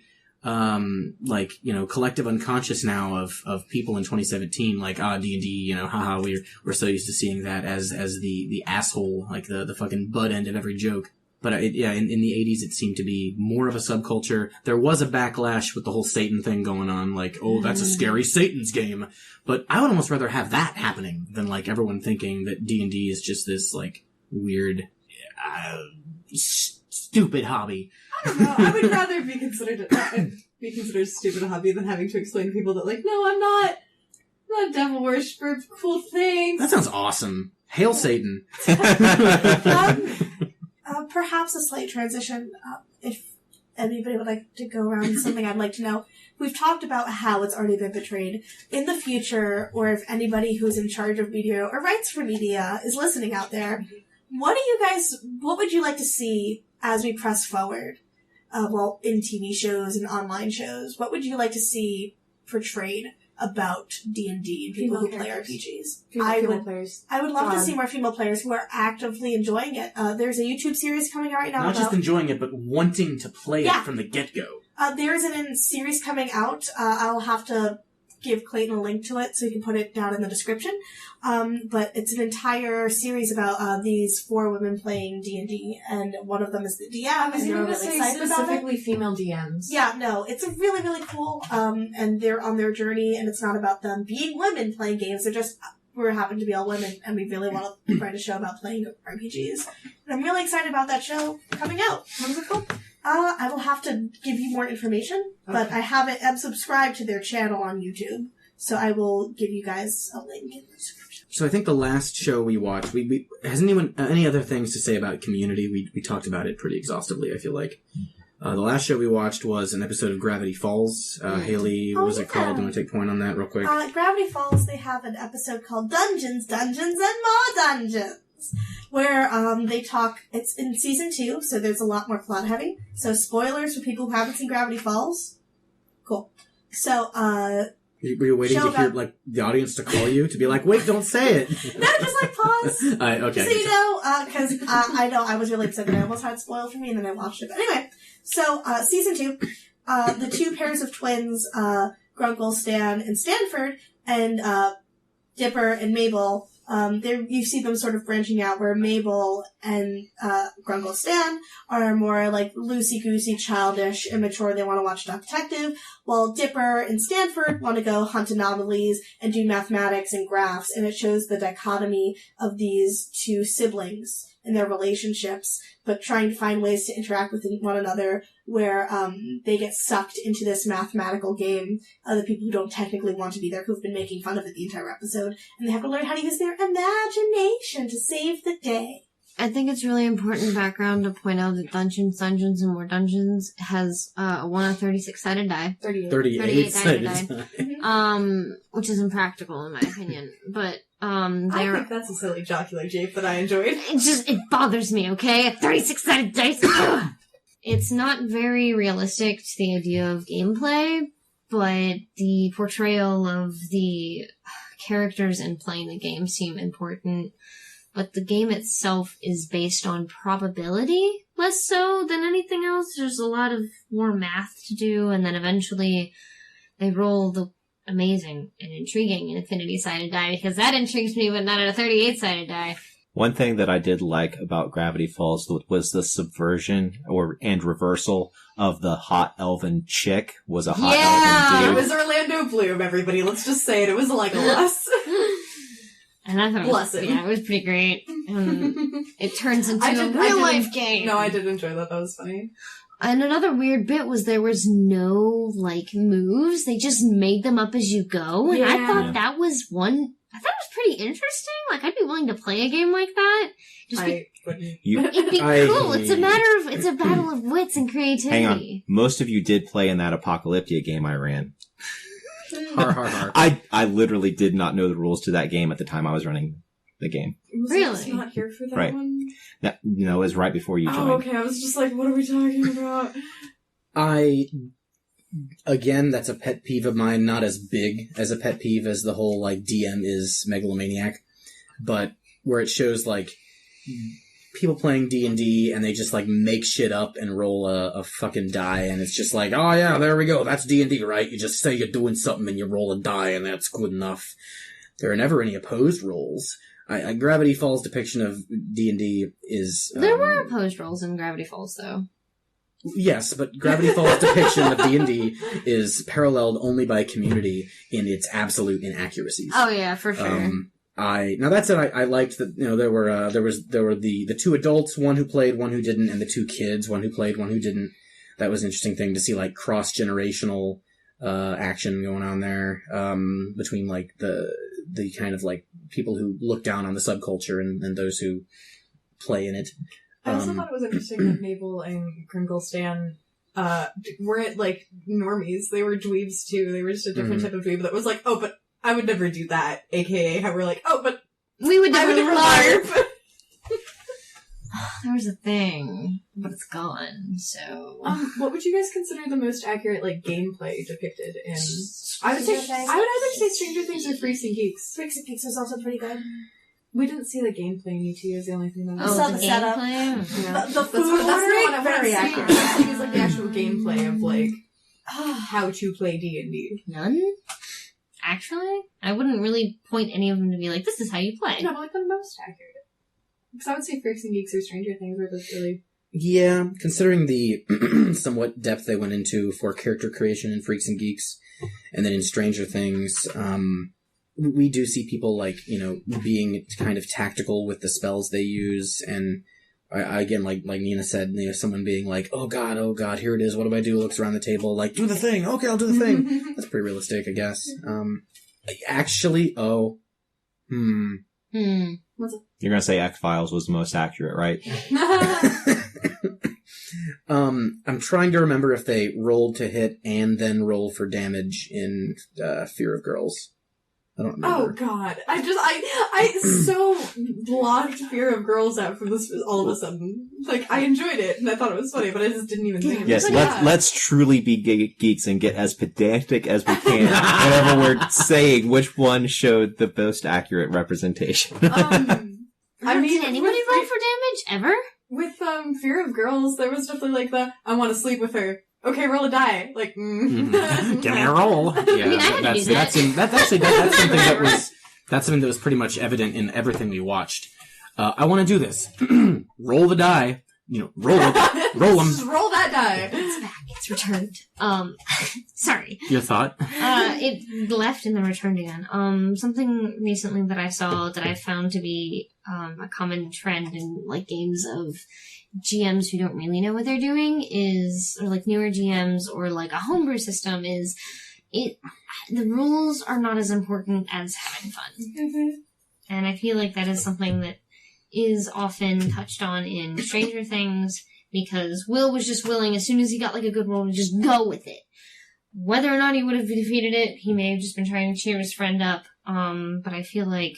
collective unconscious now of people in 2017, like, D&D, haha, we're so used to seeing that as the asshole, like the fucking butt end of every joke. But in the 80s, it seemed to be more of a subculture. There was a backlash with the whole Satan thing going on, like, oh, that's a scary Satan's game. But I would almost rather have that happening than, like, everyone thinking that D&D is just this, like, weird, stupid hobby. I don't know. I would rather be considered a stupid hobby than having to explain to people that, like, no, I'm not a devil worshiper. Cool things. That sounds awesome. Hail Satan. Perhaps a slight transition, if anybody would like to go around something I'd like to know. We've talked about how it's already been portrayed. In the future, or if anybody who's in charge of media or writes for media is listening out there, what would you like to see as we press forward? In TV shows and online shows, what would you like to see portrayed about D&D and people who play RPGs? Female players. I would love to see more female players who are actively enjoying it. There's a YouTube series coming out right now. Not just enjoying it, but wanting to play it from the get-go. There is a series coming out. I'll have to give Clayton a link to it so you can put it down in the description. But it's an entire series about these 4 women playing D&D, and one of them is the DM. I was and going they're to really say excited about it. specifically female DMs. Yeah, no, it's a really, really cool, and they're on their journey, and it's not about them being women playing games. They're just, we happen to be all women, and we really want to write a show about playing RPGs. And I'm really excited about that show coming out. What is it called? I will have to give you more information, but I'm subscribed to their channel on YouTube, so I will give you guys a link in the description. So I think the last show we watched, has anyone any other things to say about Community? We talked about it pretty exhaustively, I feel like. The last show we watched was an episode of Gravity Falls. Haley, what was it called? Do you want to take point on that real quick? Gravity Falls, they have an episode called Dungeons, Dungeons, and More Dungeons, where they talk, it's in season 2, so there's a lot more plot heavy. So spoilers for people who haven't seen Gravity Falls. Cool. So, were you waiting to hear, like, the audience to call you? To be like, wait, don't say it. No, just like pause. Okay. So you know, because I know I was really upset that I almost had it spoiled for me, and then I watched it. But anyway, so season 2, the 2 pairs of twins, Grunkle, Stan, and Stanford, and Dipper and Mabel You see them sort of branching out where Mabel and Grunkle Stan are more like loosey-goosey, childish, immature. They want to watch Detective, while Dipper and Stanford want to go hunt anomalies and do mathematics and graphs, and it shows the dichotomy of these two siblings and their relationships, but trying to find ways to interact with one another where they get sucked into this mathematical game of the people who don't technically want to be there, who've been making fun of it the entire episode, and they have to learn how to use their imagination to save the day. I think it's really important background to point out that Dungeons and More Dungeons has a 1 of 36-sided die. 38 sided die. Which is impractical in my opinion. But I think that's a silly jocular jape that I enjoyed. It bothers me, okay? A 36-sided dice. It's not very realistic to the idea of gameplay, but the portrayal of the characters and playing the game seem important. But the game itself is based on probability, less so than anything else. There's a lot of more math to do, and then eventually they roll the amazing and intriguing infinity-sided die, because that intrigues me, but not a 38-sided die. One thing that I did like about Gravity Falls was the subversion and reversal of the hot elven chick was a hot elven dude. It was Orlando Bloom, everybody. Let's just say it. It was a Legolas. And I thought it was pretty great. It turns into a real-life game. No, I did enjoy that. That was funny. And another weird bit was there was no, moves. They just made them up as you go. And I thought that was pretty interesting. I'd be willing to play a game like that. It'd be cool. It's a battle of wits and creativity. Hang on. Most of you did play in that Apocalyptia game I ran. Har. I literally did not know the rules to that game at the time I was running the game. Was not here for that one? That, it was right before you joined. Oh, okay. I was just like, what are we talking about? Again, that's a pet peeve of mine, not as big as a pet peeve as the whole, DM is megalomaniac, but where it shows, people playing D&D and they just, make shit up and roll a fucking die, and it's just like, oh yeah, there we go, that's D&D, right? You just say you're doing something and you roll a die and that's good enough. There are never any opposed rolls. Gravity Falls' depiction of D&D is... there were opposed rolls in Gravity Falls, though. Yes, but Gravity Falls' depiction of D&D is paralleled only by Community in its absolute inaccuracies. Oh yeah, for sure. Now that said, I liked that, there were the two adults, one who played, one who didn't, and the two kids, one who played, one who didn't. That was an interesting thing to see, cross-generational, action going on there, between, the kind of, people who look down on the subculture and those who play in it. I also thought it was interesting that Mabel and Kringle Stan weren't, normies. They were dweebs, too. They were just a different type of dweeb that was oh, but I would never do that. AKA how we're oh, but we would never LARP. There was a thing, but it's gone, so... what would you guys consider the most accurate, gameplay depicted in... I would either say Stranger Things or Freaks and Geeks. Freaks and Geeks was also pretty good. We didn't see the gameplay in ET is the only thing that we saw the setup. Yeah. The food that's the one I very want to accurate. see. It's the actual gameplay of how to play D&D. None? Actually? I wouldn't really point any of them to be this is how you play. No, but the most accurate. Because I would say Freaks and Geeks or Stranger Things were just really... Yeah, considering the somewhat depth they went into for character creation in Freaks and Geeks, and then in Stranger Things, we do see people being kind of tactical with the spells they use, and again, like Nina said, someone being oh god, here it is, what do I do? Looks around the table, do the thing, okay, I'll do the thing. That's pretty realistic, I guess. Actually, What's up? You're gonna say X-Files was the most accurate, right? I'm trying to remember if they rolled to hit and then roll for damage in Fear of Girls. I don't remember. Oh god. I so blocked Fear of Girls out from this all of a sudden. I enjoyed it and I thought it was funny, but I just didn't even think of it. Yes, let's truly be geeks and get as pedantic as we can whenever we're saying which one showed the most accurate representation. Did anybody roll for damage ever? With Fear of Girls, there was definitely I want to sleep with her. Okay, roll a die. Give me a roll. Yeah, I had to do that. That's something that was That's something that was pretty much evident in everything we watched. I want to do this. Roll the die. Roll them. Just roll that die. It's back. It's returned. Sorry. Your thought? It left and then returned again. Something recently that I saw that I found to be a common trend in like games of GMs who don't really know what they're doing or like newer GMs or like a homebrew system the rules are not as important as having fun. Mm-hmm. And I feel like that is something that is often touched on in Stranger Things, because Will was just willing, as soon as he got like a good roll, to just go with it. Whether or not he would have defeated it, he may have just been trying to cheer his friend up. But I feel like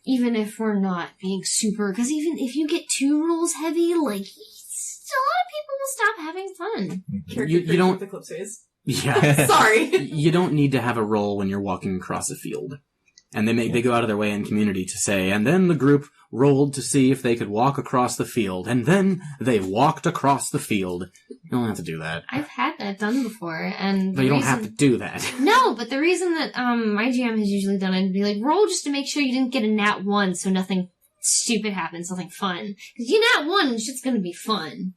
even if we're not being super, because even if you get too rules heavy, like a lot of people will stop having fun. You don't. The clip space. Yeah. Sorry. You don't need to have a roll when you're walking across a field. And they go out of their way in Community to say, and then the group rolled to see if they could walk across the field, and then they walked across the field. You don't have to do that. I've had that done before, and But you don't have to do that. No, but the reason that my GM has usually done it would be like, roll just to make sure you didn't get a nat 1, so nothing stupid happens, nothing fun. Because you nat 1, shit's gonna be fun.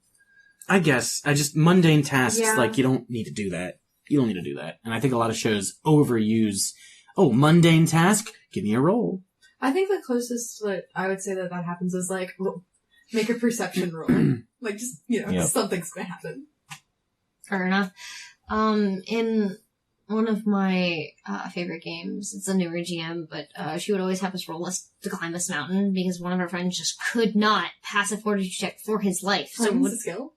I guess. Mundane tasks, you don't need to do that. You don't need to do that. And I think a lot of shows overuse, mundane task, give me a roll. I think the closest that I would say that happens is like, make a perception roll. Like, just, something's gonna happen. Fair enough. In one of my favorite games, it's a newer GM, but she would always have us roll us to climb this mountain because one of our friends just could not pass a fortitude check for his life. So Climbing's a skill?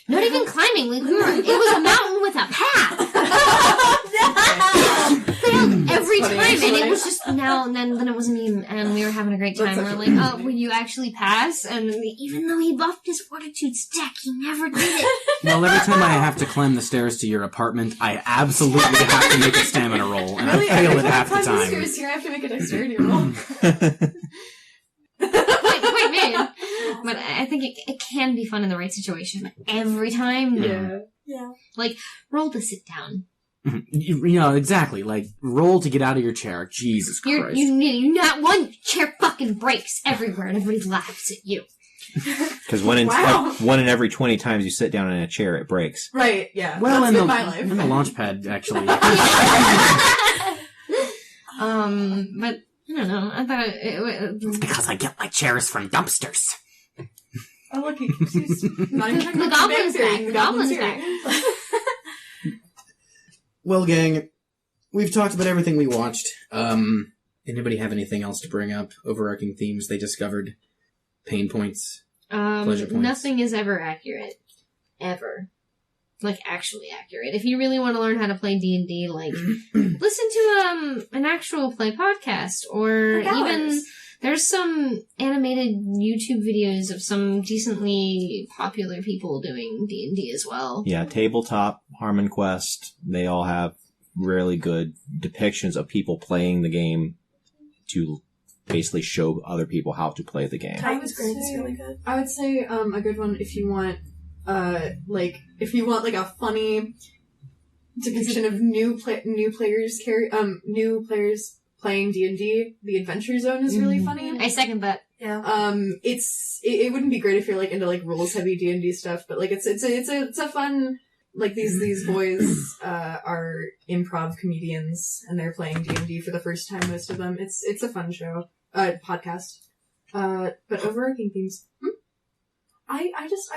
Not even climbing. Like, it was a mountain with a path. Failed every time, and it was just now and then it was a meme, and we were having a great time. We're like, will you actually pass? And even though he buffed his fortitude stack, he never did it. Well, every time I have to climb the stairs to your apartment, I absolutely have to make a stamina roll, and Really? I fail it half the Every time time. the stairs here, I have to make a dexterity roll. Wait, man. But I think it can be fun in the right situation. Every time, no. Yeah. Like, roll to sit down. Exactly. Like, roll to get out of your chair. Jesus Christ. You not one chair fucking breaks everywhere, and everybody laughs at you. Because one in every 20 times you sit down in a chair, it breaks. Right, yeah. Well, that's in been my life. in the launch pad, actually. But I don't know. I thought It's because I get my chairs from dumpsters. Oh, look, he's not even talking the about goblin's back. The goblin's back. Well, gang, we've talked about everything we watched. Anybody have anything else to bring up? Overarching themes they discovered? Pain points? Pleasure points? Nothing is ever accurate. Ever. Like, actually accurate. If you really want to learn how to play D&D, like, listen to an actual play podcast, or even... There's some animated YouTube videos of some decently popular people doing D&D as well. Yeah, Tabletop, Harmon Quest, they all have really good depictions of people playing the game to basically show other people how to play the game. Time is great. It's really good. I would say a good one if you want a funny depiction of new players playing D&D. The Adventure Zone is really funny. I second that. Yeah. It wouldn't be great if you're like into like rules heavy D&D stuff, but like it's a fun, like these boys are improv comedians and they're playing D&D for the first time, most of them. It's a fun show. Podcast. But overarching themes. I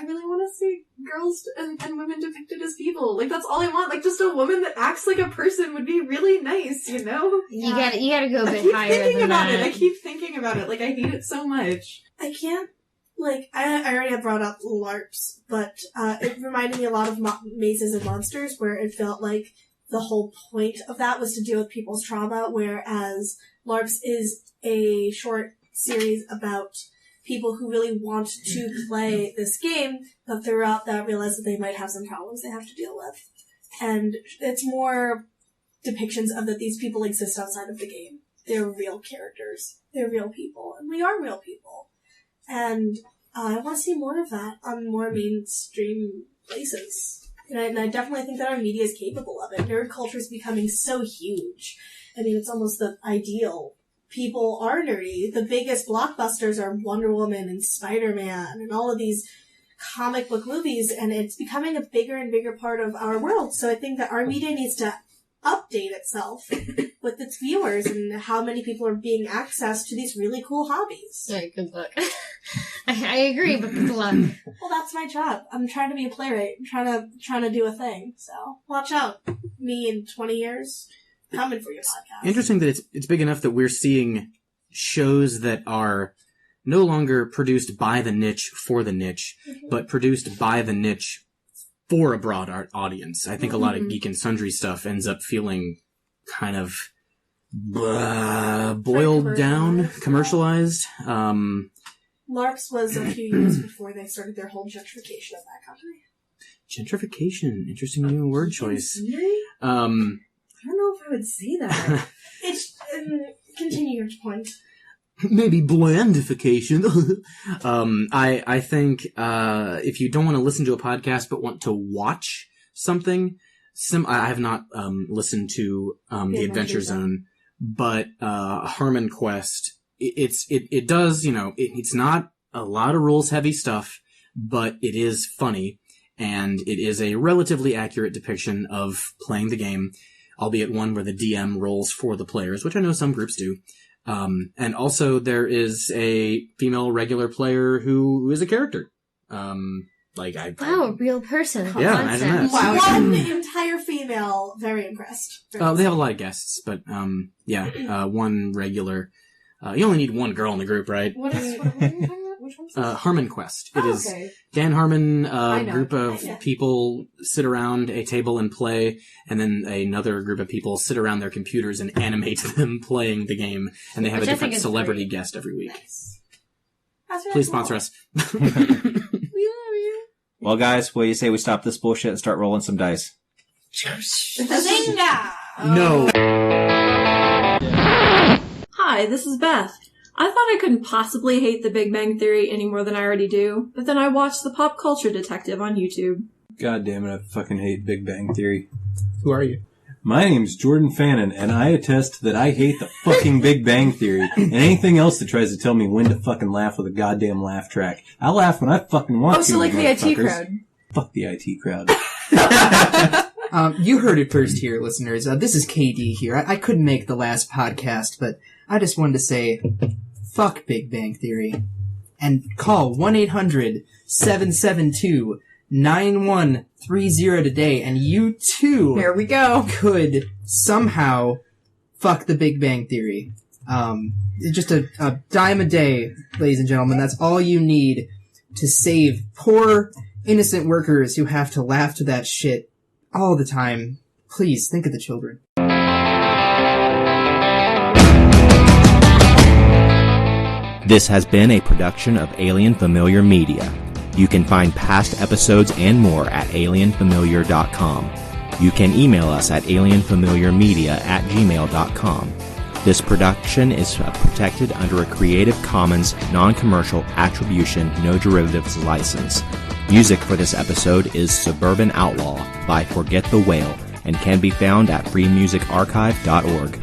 really want to see girls and women depicted as people. Like, that's all I want. Like, just a woman that acts like a person would be really nice, you know? You gotta go a bit higher I keep thinking than about that. it. I keep thinking about it. Like, I hate it so much. I can't, like, I already have brought up LARPs, but it reminded me a lot of Mazes and Monsters, where it felt like the whole point of that was to deal with people's trauma, whereas LARPs is a short series about people who really want to play this game, but throughout that realize that they might have some problems they have to deal with. And it's more depictions of that these people exist outside of the game. They're real characters. They're real people. And we are real people. And I want to see more of that on more mainstream places. And I definitely think that our media is capable of it. Nerd culture is becoming so huge. I mean, it's almost the ideal. People are nerdy. The biggest blockbusters are Wonder Woman and Spider-Man and all of these comic book movies, and it's becoming a bigger and bigger part of our world. So I think that our media needs to update itself with its viewers and how many people are being access to these really cool hobbies. Right, good luck. I agree, but good luck. Well, that's my job. I'm trying to be a playwright. I'm trying to do a thing. So watch out. Me in 20 years, coming for your podcast. Interesting that it's big enough that we're seeing shows that are no longer produced by the niche for the niche, but produced by the niche for a broad art audience. I think a lot of Geek and Sundry stuff ends up feeling kind of boiled down, commercialized. Lark's was a few years before they started their whole gentrification of that company. Gentrification, interesting new word choice. I don't know if I would say that. It's continue your point. Maybe blandification. I think if you don't want to listen to a podcast but want to watch something, I have not listened to The Adventure Zone, but Harmon Quest, it does, it's not a lot of rules heavy stuff, but it is funny, and it is a relatively accurate depiction of playing the game, albeit one where the DM rolls for the players, which I know some groups do. And also there is a female regular player who is a character. Wow, a real person. Yeah, imagine that. Wow, one entire female. Very impressed. They have a lot of guests, but, one regular. You only need one girl in the group, right? What are you talking about? Which one's this? Harmon Quest. It is Okay. Dan Harmon, I know. group of Yeah. people sit around a table and play, and then another group of people sit around their computers and animate them playing the game, and they have Which a I think different is celebrity great. guest every week. Nice. That's really Please cool. sponsor us. We love you. Well, guys, what do you say we stop this bullshit and start rolling some dice? Zinga! No. Hi, this is Beth. I thought I couldn't possibly hate The Big Bang Theory any more than I already do, but then I watched The Pop Culture Detective on YouTube. God damn it, I fucking hate Big Bang Theory. Who are you? My name's Jordan Fannin, and I attest that I hate the fucking Big Bang Theory and anything else that tries to tell me when to fucking laugh with a goddamn laugh track. I laugh when I fucking want to. Oh, so like the IT motherfuckers. crowd. Fuck the IT crowd. You heard it first here, listeners. This is KD here. I couldn't make the last podcast, but I just wanted to say, fuck Big Bang Theory. And call 1-800-772-9130 today, and you too Here we go. could somehow fuck the Big Bang Theory. It's just a dime a day, ladies and gentlemen. That's all you need to save poor, innocent workers who have to laugh to that shit all the time. Please, think of the children. This has been a production of Alien Familiar Media. You can find past episodes and more at alienfamiliar.com. You can email us at alienfamiliarmedia@gmail.com. This production is protected under a Creative Commons non-commercial attribution, no derivatives license. Music for this episode is Suburban Outlaw by Forget the Whale and can be found at freemusicarchive.org.